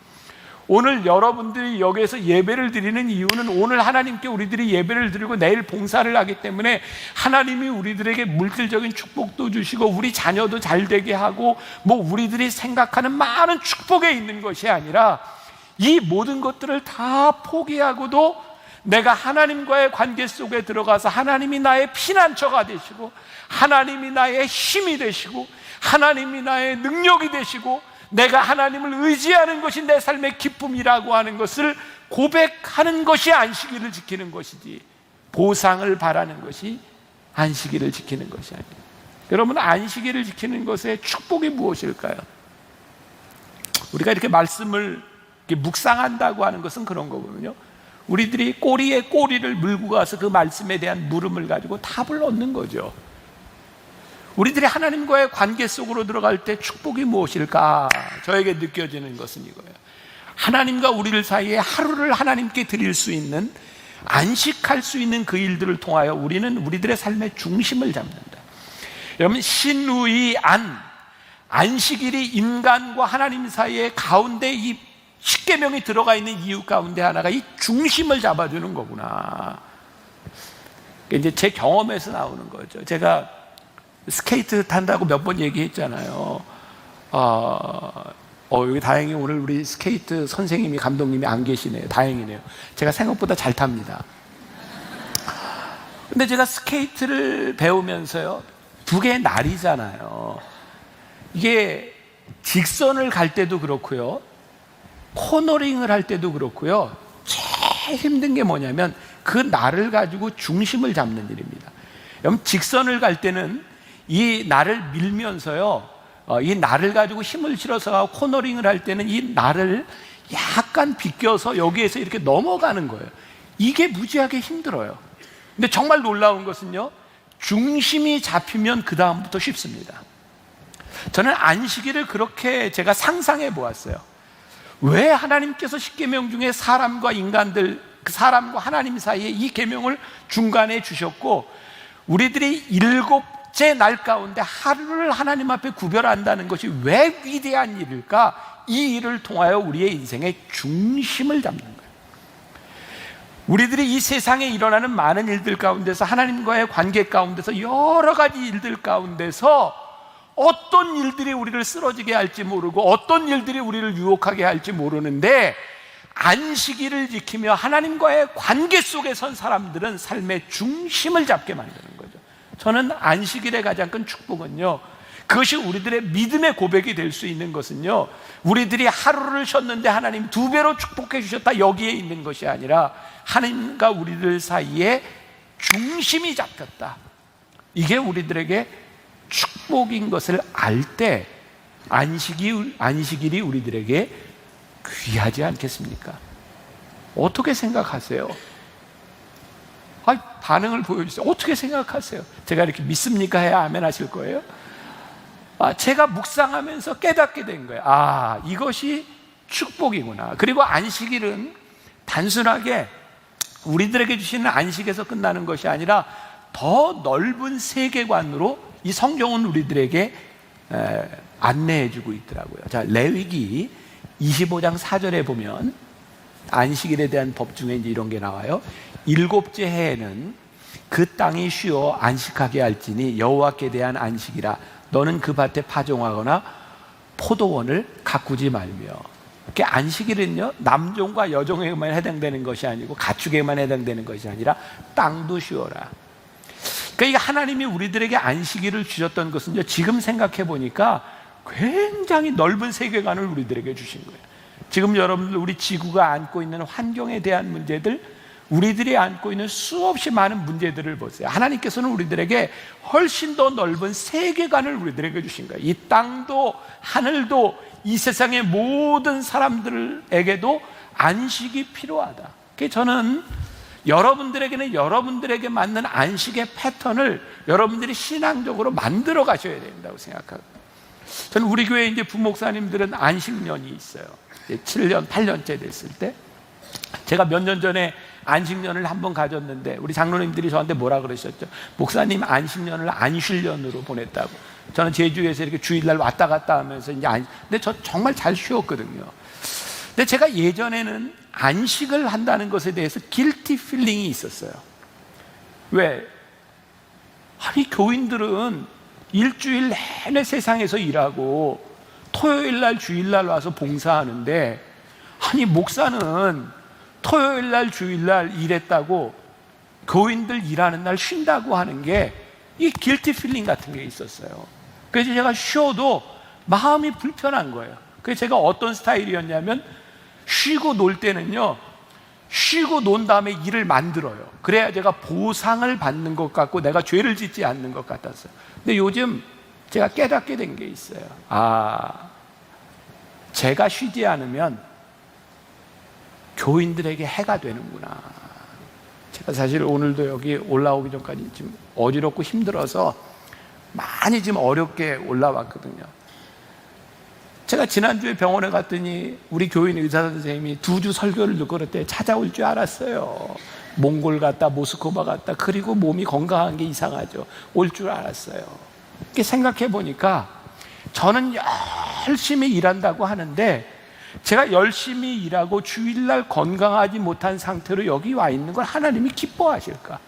오늘 여러분들이 여기에서 예배를 드리는 이유는 오늘 하나님께 우리들이 예배를 드리고 내일 봉사를 하기 때문에 하나님이 우리들에게 물질적인 축복도 주시고 우리 자녀도 잘 되게 하고 우리들이 생각하는 많은 축복에 있는 것이 아니라 이 모든 것들을 다 포기하고도 내가 하나님과의 관계 속에 들어가서 하나님이 나의 피난처가 되시고 하나님이 나의 힘이 되시고 하나님이 나의 능력이 되시고 내가 하나님을 의지하는 것이 내 삶의 기쁨이라고 하는 것을 고백하는 것이 안식일을 지키는 것이지, 보상을 바라는 것이 안식일을 지키는 것이 아니에요. 여러분, 안식일을 지키는 것의 축복이 무엇일까요? 우리가 이렇게 말씀을 이렇게 묵상한다고 하는 것은 그런 거거든요. 우리들이 꼬리에 꼬리를 물고 가서 그 말씀에 대한 물음을 가지고 답을 얻는 거죠. 우리들이 하나님과의 관계 속으로 들어갈 때 축복이 무엇일까? 저에게 느껴지는 것은 이거예요. 하나님과 우리를 사이에 하루를 하나님께 드릴 수 있는, 안식할 수 있는 그 일들을 통하여 우리는 우리들의 삶의 중심을 잡는다. 여러분, 신우이 안식일이 인간과 하나님 사이의 가운데 이 십계명이 들어가 있는 이유 가운데 하나가 이 중심을 잡아주는 거구나. 이제 제 경험에서 나오는 거죠. 제가 스케이트 탄다고 몇 번 얘기했잖아요. 여기 다행히 오늘 우리 스케이트 선생님이, 감독님이 안 계시네요. 다행이네요. 제가 생각보다 잘 탑니다. 근데 제가 스케이트를 배우면서요, 두 개의 날이잖아요. 이게 직선을 갈 때도 그렇고요, 코너링을 할 때도 그렇고요, 제일 힘든 게 뭐냐면 그 날을 가지고 중심을 잡는 일입니다. 여러분, 직선을 갈 때는 이 날을 밀면서요, 이 날을 가지고 힘을 실어서 코너링을 할 때는 이 날을 약간 비껴서 여기에서 이렇게 넘어가는 거예요. 이게 무지하게 힘들어요. 근데 정말 놀라운 것은요, 중심이 잡히면 그 다음부터 쉽습니다. 저는 안식일을 그렇게 제가 상상해 보았어요. 왜 하나님께서 십계명 중에 사람과 인간들, 사람과 하나님 사이에 이 계명을 중간에 주셨고, 우리들이 7째 날 가운데 하루를 하나님 앞에 구별한다는 것이 왜 위대한 일일까? 이 일을 통하여 우리의 인생의 중심을 잡는 거예요. 우리들이 이 세상에 일어나는 많은 일들 가운데서, 하나님과의 관계 가운데서, 여러 가지 일들 가운데서 어떤 일들이 우리를 쓰러지게 할지 모르고 어떤 일들이 우리를 유혹하게 할지 모르는데, 안식일을 지키며 하나님과의 관계 속에 선 사람들은 삶의 중심을 잡게 만드는 거죠. 저는 안식일의 가장 큰 축복은요, 그것이 우리들의 믿음의 고백이 될 수 있는 것은요, 우리들이 하루를 쉬었는데 하나님 2배로 축복해 주셨다, 여기에 있는 것이 아니라 하나님과 우리들 사이에 중심이 잡혔다, 이게 우리들에게 축복인 것을 알 때 안식일이 우리들에게 귀하지 않겠습니까? 어떻게 생각하세요? 반응을 보여주세요. 어떻게 생각하세요? 제가 이렇게 믿습니까? 해야 아멘 하실 거예요? 제가 묵상하면서 깨닫게 된 거예요. 이것이 축복이구나. 그리고 안식일은 단순하게 우리들에게 주시는 안식에서 끝나는 것이 아니라 더 넓은 세계관으로 이 성경은 우리들에게 안내해주고 있더라고요. 자, 레위기 25장 4절에 보면 안식일에 대한 법 중에 이제 이런 게 나와요. 7째 해에는 그 땅이 쉬어 안식하게 할지니 여호와께 대한 안식이라. 너는 그 밭에 파종하거나 포도원을 가꾸지 말며. 이렇게 안식일은요, 남종과 여종에게만 해당되는 것이 아니고 가축에게만 해당되는 것이 아니라 땅도 쉬어라. 그러니까 하나님이 우리들에게 안식일을 주셨던 것은요, 지금 생각해 보니까 굉장히 넓은 세계관을 우리들에게 주신 거예요. 지금 여러분들 우리 지구가 안고 있는 환경에 대한 문제들, 우리들이 안고 있는 수없이 많은 문제들을 보세요. 하나님께서는 우리들에게 훨씬 더 넓은 세계관을 우리들에게 주신 거예요. 이 땅도 하늘도 이 세상의 모든 사람들에게도 안식이 필요하다. 그래서 저는 여러분들에게는 여러분들에게 맞는 안식의 패턴을 여러분들이 신앙적으로 만들어 가셔야 된다고 생각하고, 저는 우리 교회 이제 부목사님들은 안식년이 있어요. 7년, 8년째 됐을 때 제가 몇 년 전에 안식년을 한번 가졌는데 우리 장로님들이 저한테 뭐라 그러셨죠? 목사님 안식년을 안식년으로 보냈다고. 저는 제주에서 이렇게 주일날 왔다 갔다 하면서 이제 근데 저 정말 잘 쉬었거든요. 근데 제가 예전에는 안식을 한다는 것에 대해서 길티 필링이 있었어요. 왜? 아니 교인들은 일주일 내내 세상에서 일하고 토요일날 주일날 와서 봉사하는데, 아니 목사는 토요일날 주일날 일했다고 교인들 일하는 날 쉰다고 하는 게 이 길티 필링 같은 게 있었어요. 그래서 제가 쉬어도 마음이 불편한 거예요. 그래서 제가 어떤 스타일이었냐면, 쉬고 놀 때는요, 쉬고 논 다음에 일을 만들어요. 그래야 제가 보상을 받는 것 같고 내가 죄를 짓지 않는 것 같았어요. 근데 요즘 제가 깨닫게 된 게 있어요. 제가 쉬지 않으면 교인들에게 해가 되는구나. 제가 사실 오늘도 여기 올라오기 전까지 지금 어지럽고 힘들어서 많이 지금 어렵게 올라왔거든요. 제가 지난주에 병원에 갔더니 우리 교인 의사 선생님이 2주 설교를 듣고 그랬대. 찾아올 줄 알았어요. 몽골 갔다 모스크바 갔다, 그리고 몸이 건강한 게 이상하죠. 올 줄 알았어요. 이렇게 생각해 보니까 저는 열심히 일한다고 하는데, 제가 열심히 일하고 주일날 건강하지 못한 상태로 여기 와 있는 걸 하나님이 기뻐하실까?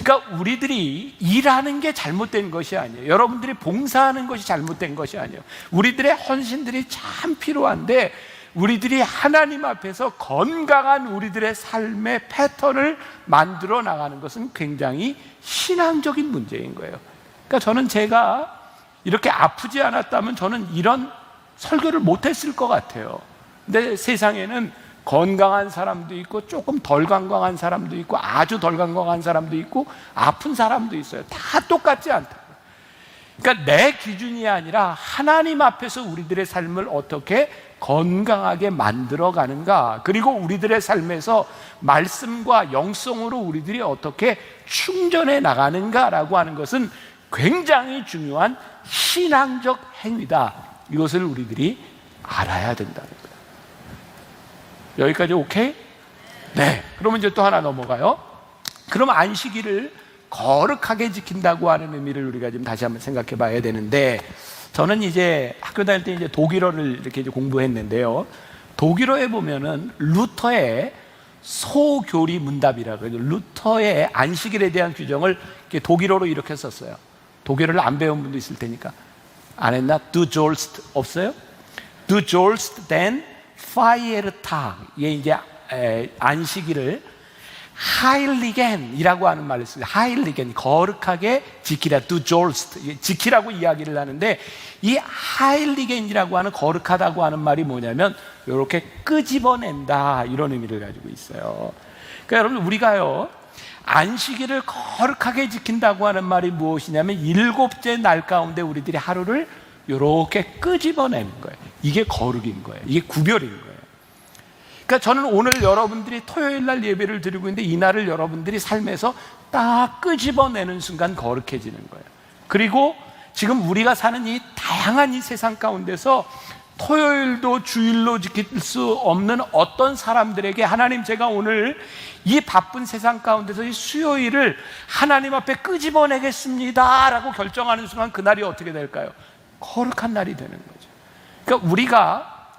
그러니까 우리들이 일하는 게 잘못된 것이 아니에요. 여러분들이 봉사하는 것이 잘못된 것이 아니에요. 우리들의 헌신들이 참 필요한데, 우리들이 하나님 앞에서 건강한 우리들의 삶의 패턴을 만들어 나가는 것은 굉장히 신앙적인 문제인 거예요. 그러니까 저는 제가 이렇게 아프지 않았다면 저는 이런 설교를 못했을 것 같아요. 근데 세상에는 건강한 사람도 있고 조금 덜 건강한 사람도 있고 아주 덜 건강한 사람도 있고 아픈 사람도 있어요. 다 똑같지 않다. 그러니까 내 기준이 아니라 하나님 앞에서 우리들의 삶을 어떻게 건강하게 만들어 가는가, 그리고 우리들의 삶에서 말씀과 영성으로 우리들이 어떻게 충전해 나가는가라고 하는 것은 굉장히 중요한 신앙적 행위다. 이것을 우리들이 알아야 된다는 거예요. 여기까지 오케이? 네. 그러면 이제 또 하나 넘어가요. 그럼 안식일을 거룩하게 지킨다고 하는 의미를 우리가 지금 다시 한번 생각해 봐야 되는데, 저는 이제 학교 다닐 때 이제 독일어를 이렇게 이제 공부했는데요. 독일어에 보면은 루터의 소교리 문답이라고 해요. 루터의 안식일에 대한 규정을 이렇게 독일어로 이렇게 썼어요. 독일어를 안 배운 분도 있을 테니까. 안 했나? Du sollst 없어요? Du sollst den Feiertag, 이게 이제 안식일을 Heiligen이라고 하는 말을 써요. Heiligen, 거룩하게 지키라. Du sollst, 지키라고 이야기를 하는데, 이 Heiligen이라고 하는 거룩하다고 하는 말이 뭐냐면 이렇게 끄집어낸다, 이런 의미를 가지고 있어요. 그러니까 여러분, 우리가요 안식일을 거룩하게 지킨다고 하는 말이 무엇이냐면, 7째 날 가운데 우리들이 하루를 이렇게 끄집어내는 거예요. 이게 거룩인 거예요. 이게 구별인 거예요. 그러니까 저는 오늘 여러분들이 토요일 날 예배를 드리고 있는데, 이 날을 여러분들이 삶에서 딱 끄집어내는 순간 거룩해지는 거예요. 그리고 지금 우리가 사는 이 다양한 이 세상 가운데서 토요일도 주일로 지킬 수 없는 어떤 사람들에게 하나님, 제가 오늘 이 바쁜 세상 가운데서 이 수요일을 하나님 앞에 끄집어내겠습니다 라고 결정하는 순간 그날이 어떻게 될까요? 거룩한 날이 되는 거죠. 그러니까 우리가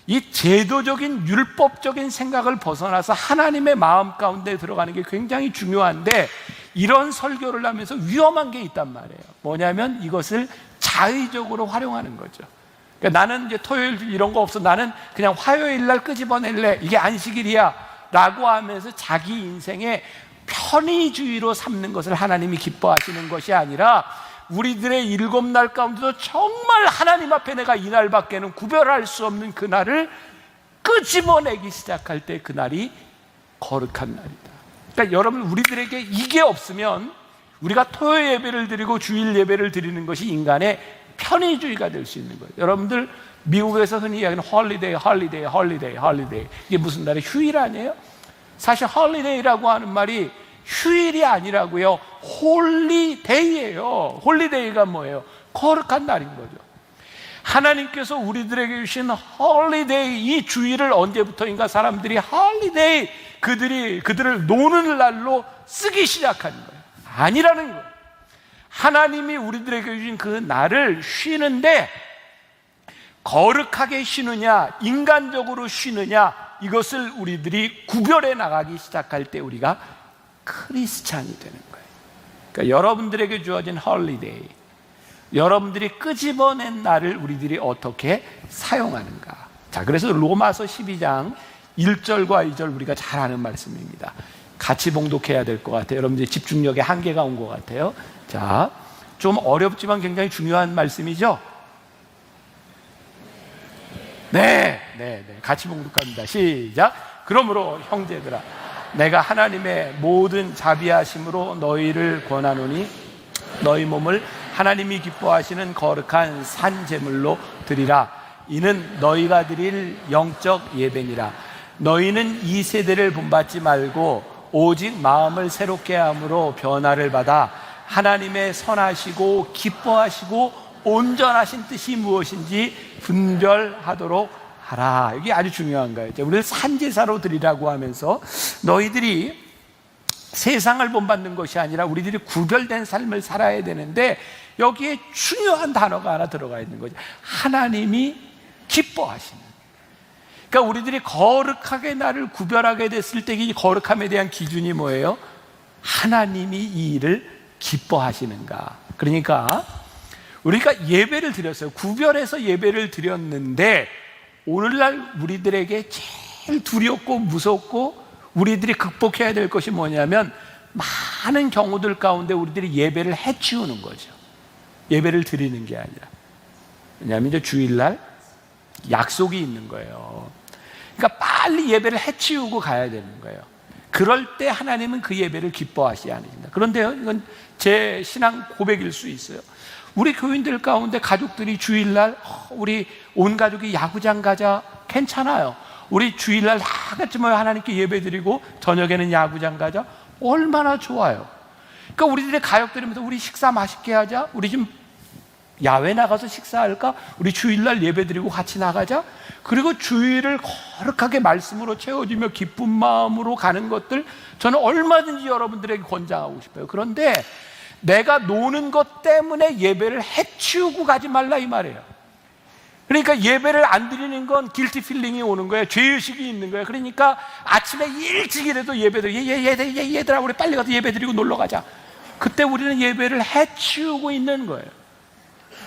이 제도적인 율법적인 생각을 벗어나서 하나님의 마음 가운데 들어가는 게 굉장히 중요한데, 이런 설교를 하면서 위험한 게 있단 말이에요. 뭐냐면 이것을 자의적으로 활용하는 거죠. 그러니까 나는 이제 토요일 이런 거 없어, 나는 그냥 화요일 날 끄집어낼래, 이게 안식일이야 라고 하면서 자기 인생의 편의주의로 삼는 것을 하나님이 기뻐하시는 것이 아니라, 우리들의 7날 가운데도 정말 하나님 앞에 내가 이 날밖에는 구별할 수 없는 그날을 끄집어내기 시작할 때 그날이 거룩한 날이다. 그러니까 여러분, 우리들에게 이게 없으면 우리가 토요 예배를 드리고 주일 예배를 드리는 것이 인간의 편의주의가 될 수 있는 거예요. 여러분들 미국에서 흔히 이야기하는 홀리데이 이게 무슨 날에 휴일 아니에요? 사실 홀리데이라고 하는 말이 휴일이 아니라고요, 홀리데이예요. 홀리데이가 뭐예요? 거룩한 날인 거죠. 하나님께서 우리들에게 주신 홀리데이, 이 주일을 언제부터인가 사람들이 홀리데이, 그들을 노는 날로 쓰기 시작한 거예요. 아니라는 거예요. 하나님이 우리들에게 주신 그 날을 쉬는데 거룩하게 쉬느냐, 인간적으로 쉬느냐, 이것을 우리들이 구별해 나가기 시작할 때 우리가 크리스찬이 되는 거예요. 그러니까 여러분들에게 주어진 홀리데이, 여러분들이 끄집어낸 날을 우리들이 어떻게 사용하는가. 자, 그래서 로마서 12장 1절과 2절 우리가 잘 아는 말씀입니다. 같이 봉독해야 될 것 같아요. 여러분들이 집중력에 한계가 온 것 같아요. 자, 좀 어렵지만 굉장히 중요한 말씀이죠. 네. 같이 봉독합니다. 시작. 그러므로 형제들아, 내가 하나님의 모든 자비하심으로 너희를 권하노니 너희 몸을 하나님이 기뻐하시는 거룩한 산 제물로 드리라. 이는 너희가 드릴 영적 예배니라. 너희는 이 세대를 본받지 말고 오직 마음을 새롭게 함으로 변화를 받아 하나님의 선하시고 기뻐하시고 온전하신 뜻이 무엇인지 분별하도록 하라. 이게 아주 중요한 거예요. 우리를 산제사로 드리라고 하면서 너희들이 세상을 본받는 것이 아니라 우리들이 구별된 삶을 살아야 되는데 여기에 중요한 단어가 하나 들어가 있는 거죠. 하나님이 기뻐하시는. 그러니까 우리들이 거룩하게 나를 구별하게 됐을 때 이 거룩함에 대한 기준이 뭐예요? 하나님이 이 일을 기뻐하시는가. 그러니까 우리가 예배를 드렸어요. 구별해서 예배를 드렸는데 오늘날 우리들에게 제일 두렵고 무섭고 우리들이 극복해야 될 것이 뭐냐면 많은 경우들 가운데 우리들이 예배를 해치우는 거죠. 예배를 드리는 게 아니라. 왜냐하면 이제 주일날 약속이 있는 거예요. 그러니까 빨리 예배를 해치우고 가야 되는 거예요. 그럴 때 하나님은 그 예배를 기뻐하시지 않으신다. 그런데요, 이건 제 신앙 고백일 수 있어요. 우리 교인들 가운데 가족들이 주일날 우리 온 가족이 야구장 가자, 괜찮아요. 우리 주일날 다 같이 모여 하나님께 예배드리고 저녁에는 야구장 가자, 얼마나 좋아요. 그러니까 우리들의 가족들이면서 우리 식사 맛있게 하자, 우리 좀 야외 나가서 식사할까, 우리 주일날 예배드리고 같이 나가자. 그리고 주일을 거룩하게 말씀으로 채워주며 기쁜 마음으로 가는 것들 저는 얼마든지 여러분들에게 권장하고 싶어요. 그런데 내가 노는 것 때문에 예배를 해치우고 가지 말라, 이 말이에요. 그러니까 예배를 안 드리는 건 길티 필링이 오는 거예요. 죄의식이 있는 거예요. 그러니까 아침에 일찍이라도 예배드리고, 얘들아 우리 빨리 가서 예배드리고 놀러 가자. 그때 우리는 예배를 해치우고 있는 거예요.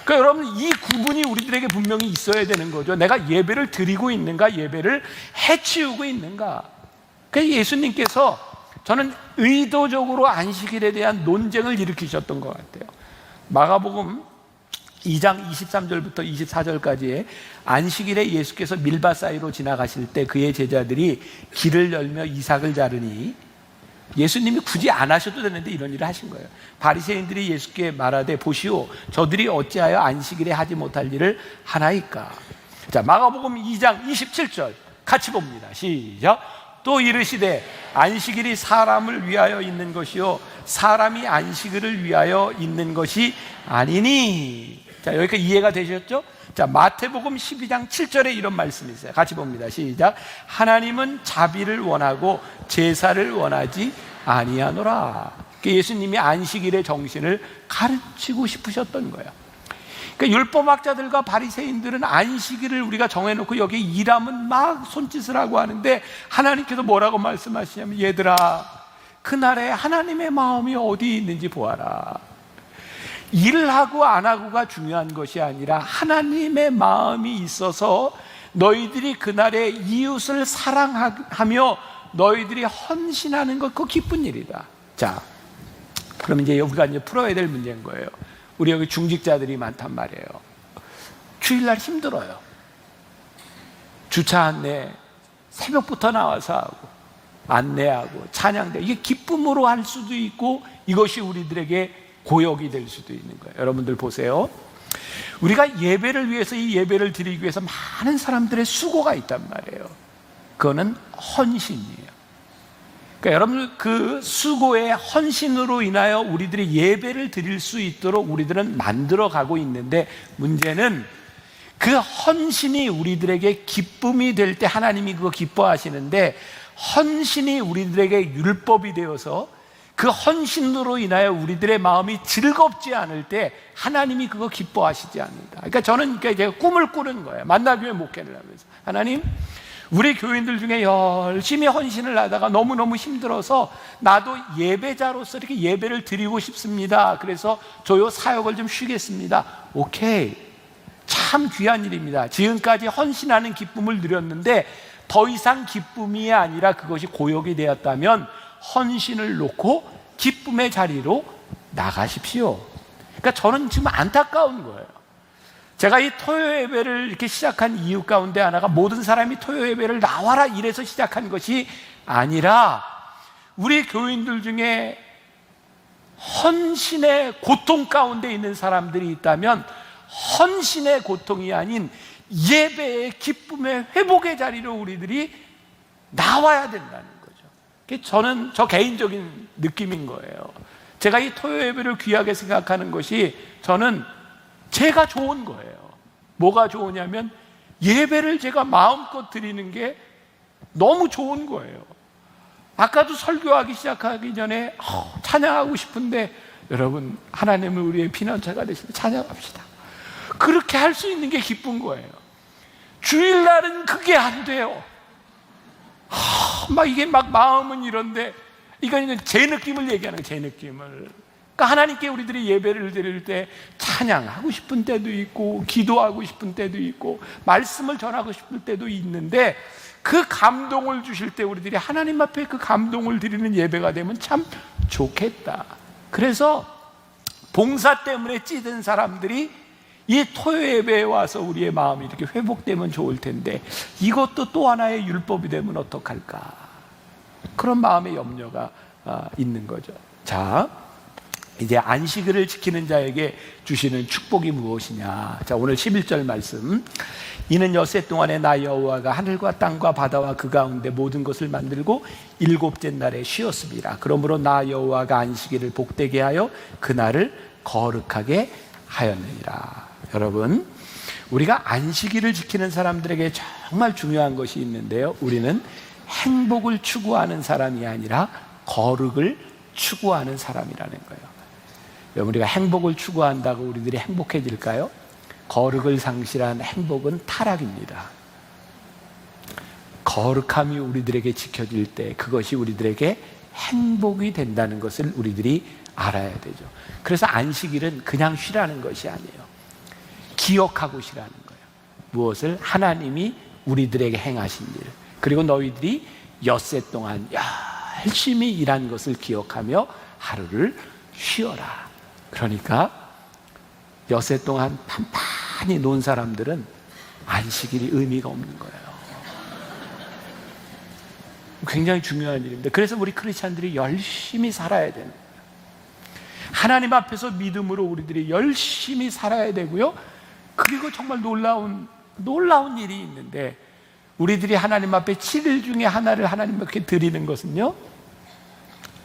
그러니까 여러분, 이 구분이 우리들에게 분명히 있어야 되는 거죠. 내가 예배를 드리고 있는가, 예배를 해치우고 있는가. 그래서 예수님께서 저는 의도적으로 안식일에 대한 논쟁을 일으키셨던 것 같아요. 마가복음 2장 23절부터 24절까지의 안식일에 예수께서 밀밭 사이로 지나가실 때 그의 제자들이 길을 열며 이삭을 자르니, 예수님이 굳이 안 하셔도 되는데 이런 일을 하신 거예요. 바리새인들이 예수께 말하되 보시오, 저들이 어찌하여 안식일에 하지 못할 일을 하나이까. 자, 마가복음 2장 27절 같이 봅니다. 시작. 또 이르시되 안식일이 사람을 위하여 있는 것이요 사람이 안식일을 위하여 있는 것이 아니니. 자, 여기까지 이해가 되셨죠? 자, 마태복음 12장 7절에 이런 말씀이 있어요. 같이 봅니다. 시작. 하나님은 자비를 원하고 제사를 원하지 아니하노라. 예수님이 안식일의 정신을 가르치고 싶으셨던 거예요. 그러니까 율법학자들과 바리새인들은 안식일을 우리가 정해놓고 여기에 일하면 막 손짓을 하고 하는데 하나님께서 뭐라고 말씀하시냐면, 얘들아 그날에 하나님의 마음이 어디 있는지 보아라. 일을 하고 안 하고가 중요한 것이 아니라 하나님의 마음이 있어서 너희들이 그날에 이웃을 사랑하며 너희들이 헌신하는 것, 그거 기쁜 일이다. 자, 그럼 이제 우리가 이제 풀어야 될 문제인 거예요. 우리 여기 중직자들이 많단 말이에요. 주일날 힘들어요. 주차 안내 새벽부터 나와서 하고, 안내하고 찬양대, 이게 기쁨으로 할 수도 있고 이것이 우리들에게 고역이 될 수도 있는 거예요. 여러분들 보세요. 우리가 예배를 위해서, 이 예배를 드리기 위해서 많은 사람들의 수고가 있단 말이에요. 그거는 헌신이에요. 그러니까 여러분, 그 수고의 헌신으로 인하여 우리들이 예배를 드릴 수 있도록 우리들은 만들어 가고 있는데, 문제는 그 헌신이 우리들에게 기쁨이 될 때 하나님이 그거 기뻐하시는데, 헌신이 우리들에게 율법이 되어서 그 헌신으로 인하여 우리들의 마음이 즐겁지 않을 때 하나님이 그거 기뻐하시지 않는다. 그러니까 저는 제가 꿈을 꾸는 거예요. 만나교회 목회를 하면서, 하나님, 우리 교인들 중에 열심히 헌신을 하다가 너무너무 힘들어서 나도 예배자로서 이렇게 예배를 드리고 싶습니다. 그래서 저요 사역을 좀 쉬겠습니다. 오케이, 참 귀한 일입니다. 지금까지 헌신하는 기쁨을 누렸는데 더 이상 기쁨이 아니라 그것이 고역이 되었다면 헌신을 놓고 기쁨의 자리로 나가십시오. 그러니까 저는 지금 안타까운 거예요. 제가 이 토요 예배를 이렇게 시작한 이유 가운데 하나가 모든 사람이 토요 예배를 나와라 이래서 시작한 것이 아니라, 우리 교인들 중에 헌신의 고통 가운데 있는 사람들이 있다면 헌신의 고통이 아닌 예배의 기쁨의 회복의 자리로 우리들이 나와야 된다는 거죠. 저는 저 개인적인 느낌인 거예요. 제가 이 토요 예배를 귀하게 생각하는 것이 저는 제가 좋은 거예요. 뭐가 좋으냐면 예배를 제가 마음껏 드리는 게 너무 좋은 거예요. 아까도 설교하기 시작하기 전에 찬양하고 싶은데, 여러분, 하나님은 우리의 피난처가 되시면 찬양합시다. 그렇게 할 수 있는 게 기쁜 거예요. 주일날은 그게 안 돼요. 이게 마음은 이런데, 이건 제 느낌을 얘기하는 거예요. 제 느낌을. 그러니까 하나님께 우리들이 예배를 드릴 때 찬양하고 싶은 때도 있고, 기도하고 싶은 때도 있고, 말씀을 전하고 싶을 때도 있는데, 그 감동을 주실 때 우리들이 하나님 앞에 그 감동을 드리는 예배가 되면 참 좋겠다. 그래서 봉사 때문에 찌든 사람들이 이 토요 예배에 와서 우리의 마음이 이렇게 회복되면 좋을 텐데, 이것도 또 하나의 율법이 되면 어떡할까, 그런 마음의 염려가 있는 거죠. 자, 이제 안식일을 지키는 자에게 주시는 축복이 무엇이냐. 자, 오늘 11절 말씀. 이는 엿새 동안에 나 여호와가 하늘과 땅과 바다와 그 가운데 모든 것을 만들고 일곱째 날에 쉬었습니다. 그러므로 나 여호와가 안식일을 복되게 하여 그날을 거룩하게 하였느니라. 여러분, 우리가 안식일을 지키는 사람들에게 정말 중요한 것이 있는데요, 우리는 행복을 추구하는 사람이 아니라 거룩을 추구하는 사람이라는 거예요. 여러분, 우리가 행복을 추구한다고 우리들이 행복해질까요? 거룩을 상실한 행복은 타락입니다. 거룩함이 우리들에게 지켜질 때 그것이 우리들에게 행복이 된다는 것을 우리들이 알아야 되죠. 그래서 안식일은 그냥 쉬라는 것이 아니에요. 기억하고 쉬라는 거예요. 무엇을? 하나님이 우리들에게 행하신 일, 그리고 너희들이 엿새 동안 열심히 일한 것을 기억하며 하루를 쉬어라. 그러니까 엿새 동안 판판히 논 사람들은 안식일이 의미가 없는 거예요. 굉장히 중요한 일입니다. 그래서 우리 크리스찬들이 열심히 살아야 되는 거예요. 하나님 앞에서 믿음으로 우리들이 열심히 살아야 되고요. 그리고 정말 놀라운 일이 있는데, 우리들이 하나님 앞에 7일 중에 하나를 하나님 앞에 드리는 것은요,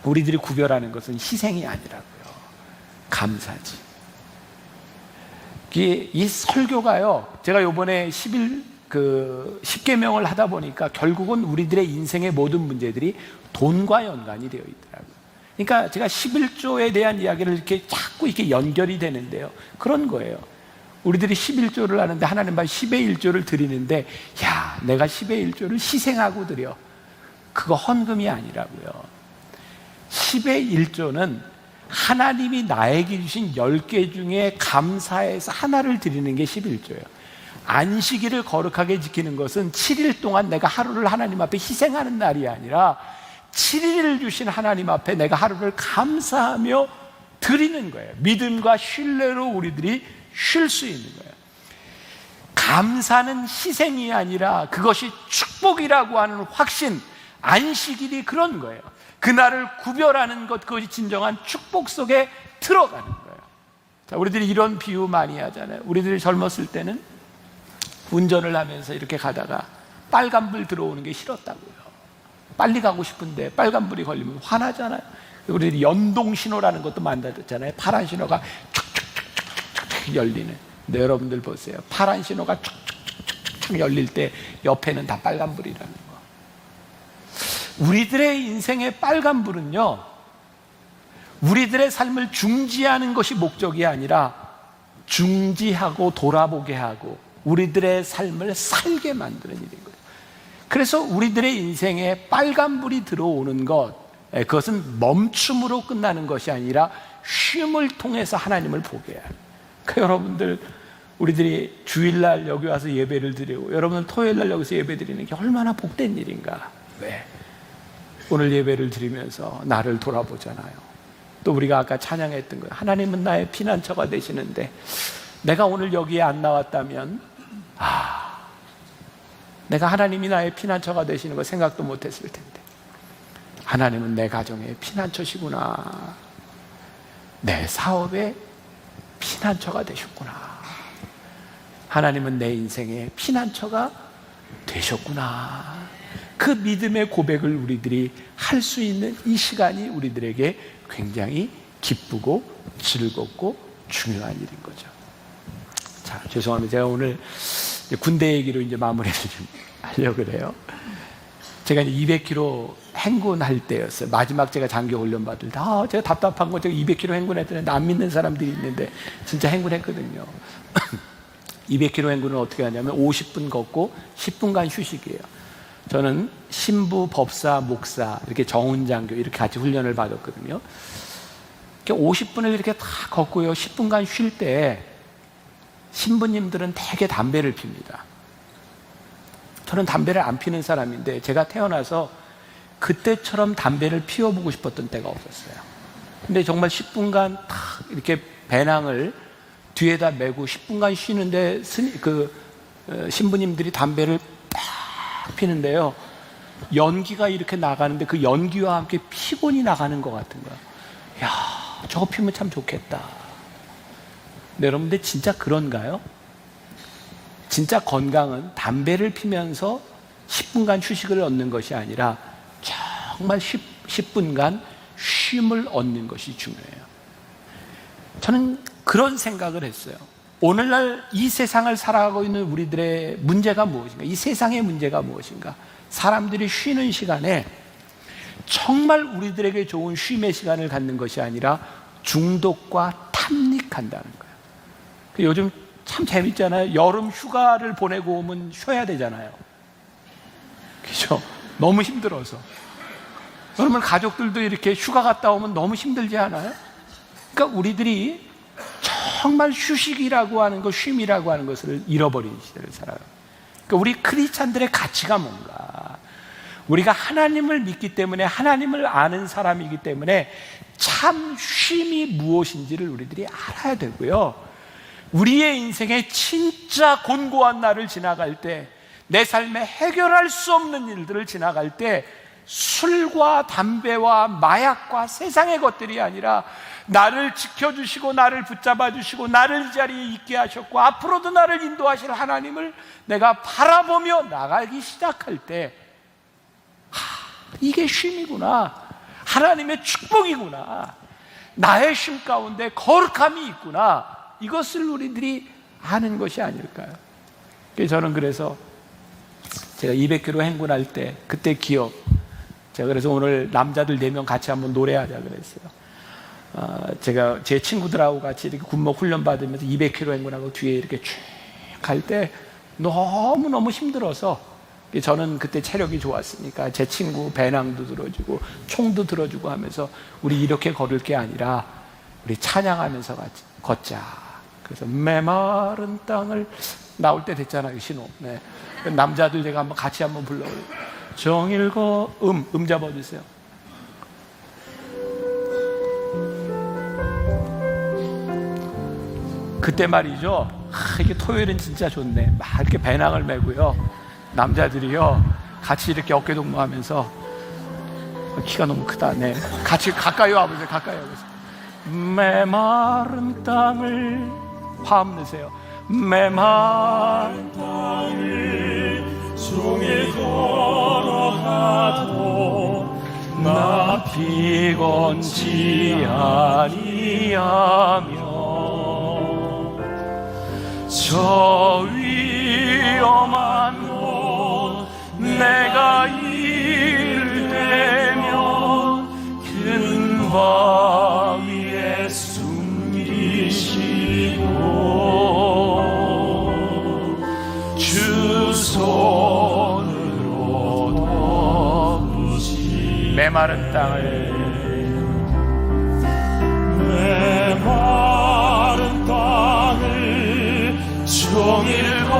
우리들이 구별하는 것은 희생이 아니라고요, 감사지. 이 설교가요, 제가 요번에 10계명을 하다 보니까 결국은 우리들의 인생의 모든 문제들이 돈과 연관이 되어 있더라고요. 그러니까 제가 11조에 대한 이야기를 이렇게 자꾸 이렇게 연결이 되는데요, 그런 거예요. 우리들이 11조를 하는데 하나님 앞에 10의 1조를 드리는데, 내가 10의 1조를 희생하고 드려. 그거 헌금이 아니라고요. 10의 1조는 하나님이 나에게 주신 10개 중에 감사해서 하나를 드리는 게 11조예요. 안식일을 거룩하게 지키는 것은 7일 동안 내가 하루를 하나님 앞에 희생하는 날이 아니라 7일을 주신 하나님 앞에 내가 하루를 감사하며 드리는 거예요. 믿음과 신뢰로 우리들이 쉴 수 있는 거예요. 감사는 희생이 아니라 그것이 축복이라고 하는 확신, 안식일이 그런 거예요. 그날을 구별하는 것, 그것이 진정한 축복 속에 들어가는 거예요. 자, 우리들이 이런 비유 많이 하잖아요. 우리들이 젊었을 때는 운전을 하면서 이렇게 가다가 빨간불 들어오는 게 싫었다고요. 빨리 가고 싶은데 빨간불이 걸리면 화나잖아요. 우리들이 연동신호라는 것도 만들었잖아요. 파란 신호가 촉촉촉촉촉 열리는. 근데 여러분들 보세요. 파란 신호가 촉촉촉촉 열릴 때 옆에는 다 빨간불이라는 거. 우리들의 인생의 빨간불은요, 우리들의 삶을 중지하는 것이 목적이 아니라 중지하고 돌아보게 하고 우리들의 삶을 살게 만드는 일인 거예요. 그래서 우리들의 인생에 빨간불이 들어오는 것, 그것은 멈춤으로 끝나는 것이 아니라 쉼을 통해서 하나님을 보게 해요. 그러니까 여러분들, 우리들이 주일날 여기 와서 예배를 드리고 여러분들 토요일날 여기서 예배 드리는 게 얼마나 복된 일인가. 왜? 오늘 예배를 드리면서 나를 돌아보잖아요. 또 우리가 아까 찬양했던 거예요. 하나님은 나의 피난처가 되시는데 내가 오늘 여기에 안 나왔다면 내가 하나님이 나의 피난처가 되시는 거 생각도 못했을 텐데 하나님은 내 가정의 피난처시구나. 내 사업의 피난처가 되셨구나. 하나님은 내 인생의 피난처가 되셨구나. 그 믿음의 고백을 우리들이 할 수 있는 이 시간이 우리들에게 굉장히 기쁘고 즐겁고 중요한 일인 거죠. 자, 죄송합니다. 제가 오늘 군대 얘기로 이제 마무리를 좀 하려고 그래요. 제가 이제 200km 행군할 때였어요. 마지막 제가 장교 훈련 받을 때, 제가 답답한 거 제가 200km 행군했더니 안 믿는 사람들이 있는데 진짜 행군했거든요. 200km 행군은 어떻게 하냐면 50분 걷고 10분간 휴식이에요. 저는 신부, 법사, 목사, 이렇게 정훈장교 이렇게 같이 훈련을 받았거든요. 50분을 이렇게 다 걷고요. 10분간 쉴 때 신부님들은 대개 담배를 핍니다. 저는 담배를 안 피는 사람인데 제가 태어나서 그때처럼 담배를 피워보고 싶었던 때가 없었어요. 근데 정말 10분간 탁 이렇게 배낭을 뒤에다 메고 10분간 쉬는데 신부님들이 담배를 딱 피는데요, 연기가 이렇게 나가는데 그 연기와 함께 피곤이 나가는 것 같은 거야. 야, 저거 피면 참 좋겠다. 네, 여러분들 진짜 그런가요? 진짜 건강은 담배를 피면서 10분간 휴식을 얻는 것이 아니라 정말 10분간 쉼을 얻는 것이 중요해요. 저는 그런 생각을 했어요. 오늘날 이 세상을 살아가고 있는 우리들의 문제가 무엇인가? 이 세상의 문제가 무엇인가? 사람들이 쉬는 시간에 정말 우리들에게 좋은 쉼의 시간을 갖는 것이 아니라 중독과 탐닉한다는 거예요. 요즘 참 재밌잖아요. 여름 휴가를 보내고 오면 쉬어야 되잖아요. 그죠? 너무 힘들어서. 여러분, 가족들도 이렇게 휴가 갔다 오면 너무 힘들지 않아요? 그러니까 우리들이 정말 휴식이라고 하는 것, 쉼이라고 하는 것을 잃어버린 시대를 살아요. 그러니까 우리 크리스찬들의 가치가 뭔가? 우리가 하나님을 믿기 때문에, 하나님을 아는 사람이기 때문에 참 쉼이 무엇인지를 우리들이 알아야 되고요. 우리의 인생에 진짜 곤고한 날을 지나갈 때, 내 삶에 해결할 수 없는 일들을 지나갈 때 술과 담배와 마약과 세상의 것들이 아니라 나를 지켜주시고 나를 붙잡아 주시고 나를 이 자리에 있게 하셨고 앞으로도 나를 인도하실 하나님을 내가 바라보며 나가기 시작할 때, 이게 쉼이구나, 하나님의 축복이구나, 나의 쉼 가운데 거룩함이 있구나, 이것을 우리들이 아는 것이 아닐까요? 저는 그래서 제가 200km 행군할 때 그때 기억, 제가 그래서 오늘 남자들 4명 같이 한번 노래하자 그랬어요. 제가 제 친구들하고 같이 이렇게 군목 훈련 받으면서 200km 행군하고 뒤에 이렇게 쭉 갈 때 너무너무 힘들어서, 저는 그때 체력이 좋았으니까 제 친구 배낭도 들어주고 총도 들어주고 하면서 우리 이렇게 걸을 게 아니라 우리 찬양하면서 같이 걷자. 그래서 메마른 땅을 나올 때 됐잖아요, 신호. 네. 남자들 제가 한번 같이 한번 불러요. 정일거 음 잡아주세요. 그때 말이죠. 이게 토요일은 진짜 좋네. 막 이렇게 배낭을 메고요, 남자들이요 같이 이렇게 어깨동무하면서 키가 너무 크다. 네, 같이 가까이 와보세요. 가까이 와보세요. 메마른 땅을 화음 내세요. 메마른 땅을 종일 걸어가도 나 피곤치 아니하며 저 위험한 곳 내가 이르려면 큰 바위에 숨기시고 주 손으로 덮으시 메마른 땅을 메마른 땅을 종일 걸어가도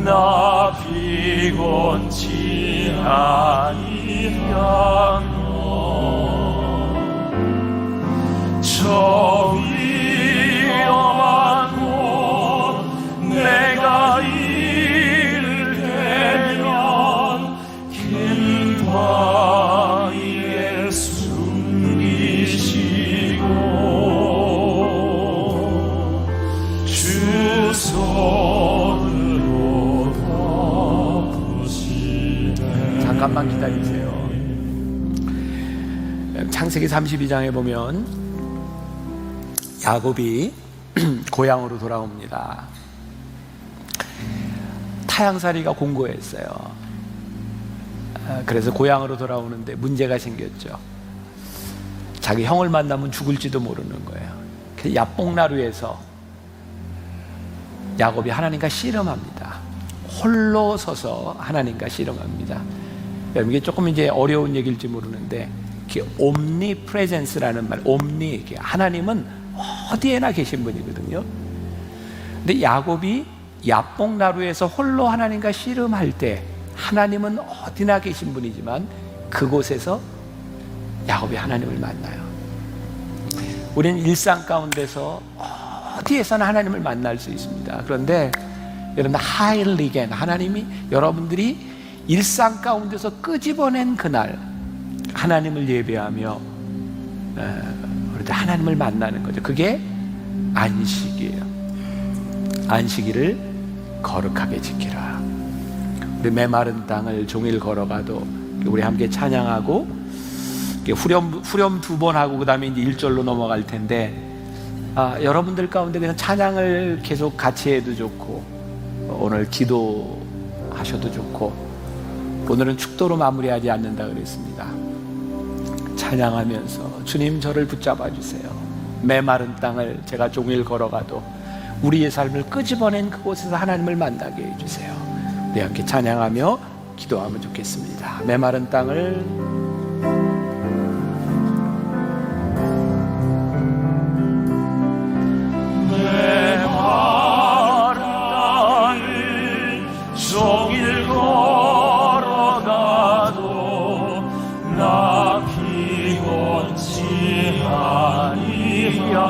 나 피곤치 아니하며 저 위험한 곳 내가 이르려면 긴 바위에 숨기시고 주 손으로 덮으시네. 잠깐만 기다리세요. 창세기 32장에 보면 야곱이 고향으로 돌아옵니다. 타향살이가 공고했어요. 그래서 고향으로 돌아오는데 문제가 생겼죠. 자기 형을 만나면 죽을지도 모르는 거예요. 그래서 야뽕나루에서 야곱이 하나님과 씨름합니다. 홀로 서서 하나님과 씨름합니다. 여러분, 이게 조금 이제 어려운 얘기일지 모르는데 옴니프레젠스라는 말, 옴니, 하나님은 어디에나 계신 분이거든요. 근데 야곱이 야뽕나루에서 홀로 하나님과 씨름할 때 하나님은 어디나 계신 분이지만 그곳에서 야곱이 하나님을 만나요. 우리는 일상 가운데서 어디에서나 하나님을 만날 수 있습니다. 그런데 여러분, 하일리겐, 하나님이 여러분들이 일상 가운데서 끄집어낸 그날 하나님을 예배하며 하나님을 만나는 거죠. 그게 안식이에요. 안식일을 거룩하게 지키라. 우리 메마른 땅을 종일 걸어가도 우리 함께 찬양하고 후렴 2번 하고 그 다음에 이제 1절로 넘어갈 텐데, 여러분들 가운데 그냥 찬양을 계속 같이 해도 좋고 오늘 기도하셔도 좋고, 오늘은 축도로 마무리하지 않는다 그랬습니다. 찬양하면서 주님 저를 붙잡아 주세요. 메마른 땅을 제가 종일 걸어가도 우리의 삶을 끄집어낸 그곳에서 하나님을 만나게 해주세요. 우리 함께 찬양하며 기도하면 좋겠습니다. 메마른 땅을 종일 걸어가도 나 피곤치 아니하며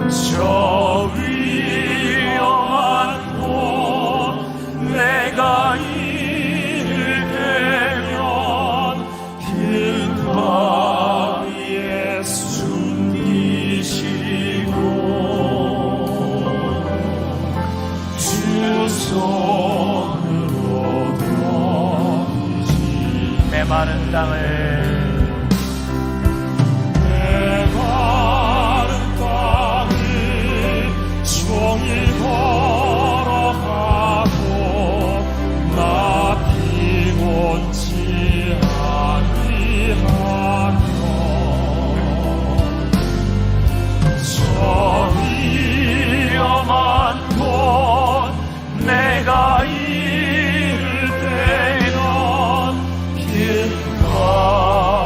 저 위험한 곳 내가 이르려면 긴 바위에 숨기시고 주 손으로 덮으시 메마른 땅을 메마른 땅을 종일 걸어가도 나 피곤치 아니하며 저 위험한 곳 내가 이를 때면 긴 바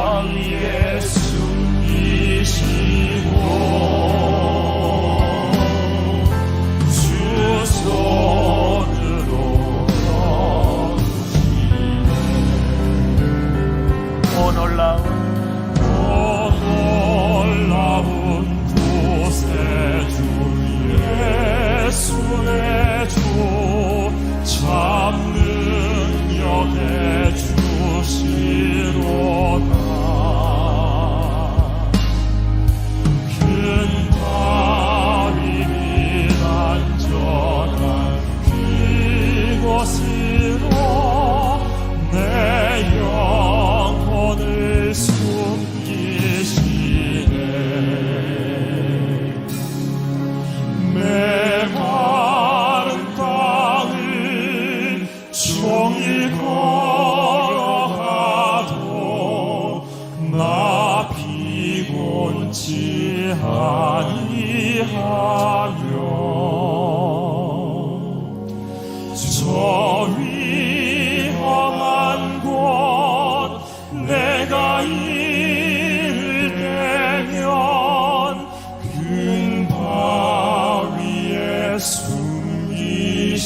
숨기시고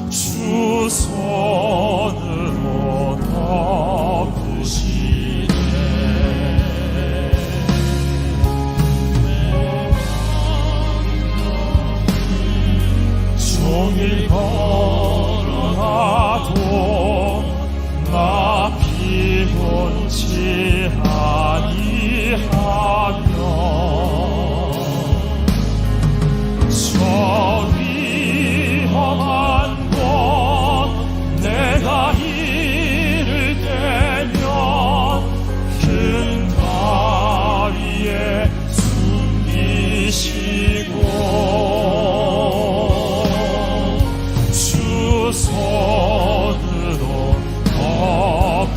주 손으로 덮으시네. 종일 걸어가도 나 피곤치 아니하며 저 위험한 곳 내가 이를 때면 큰 바위에 숨기시고 주 손으로 덮으시네.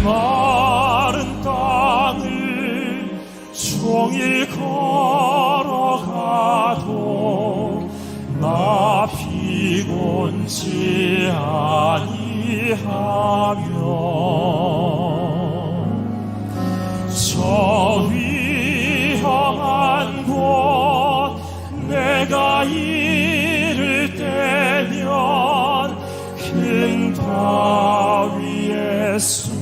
메마른 땅을 종일 걸어가도 나 피곤치 아니하며 저 위험한 곳 내가 이를 때면 큰 바위에 숨기시고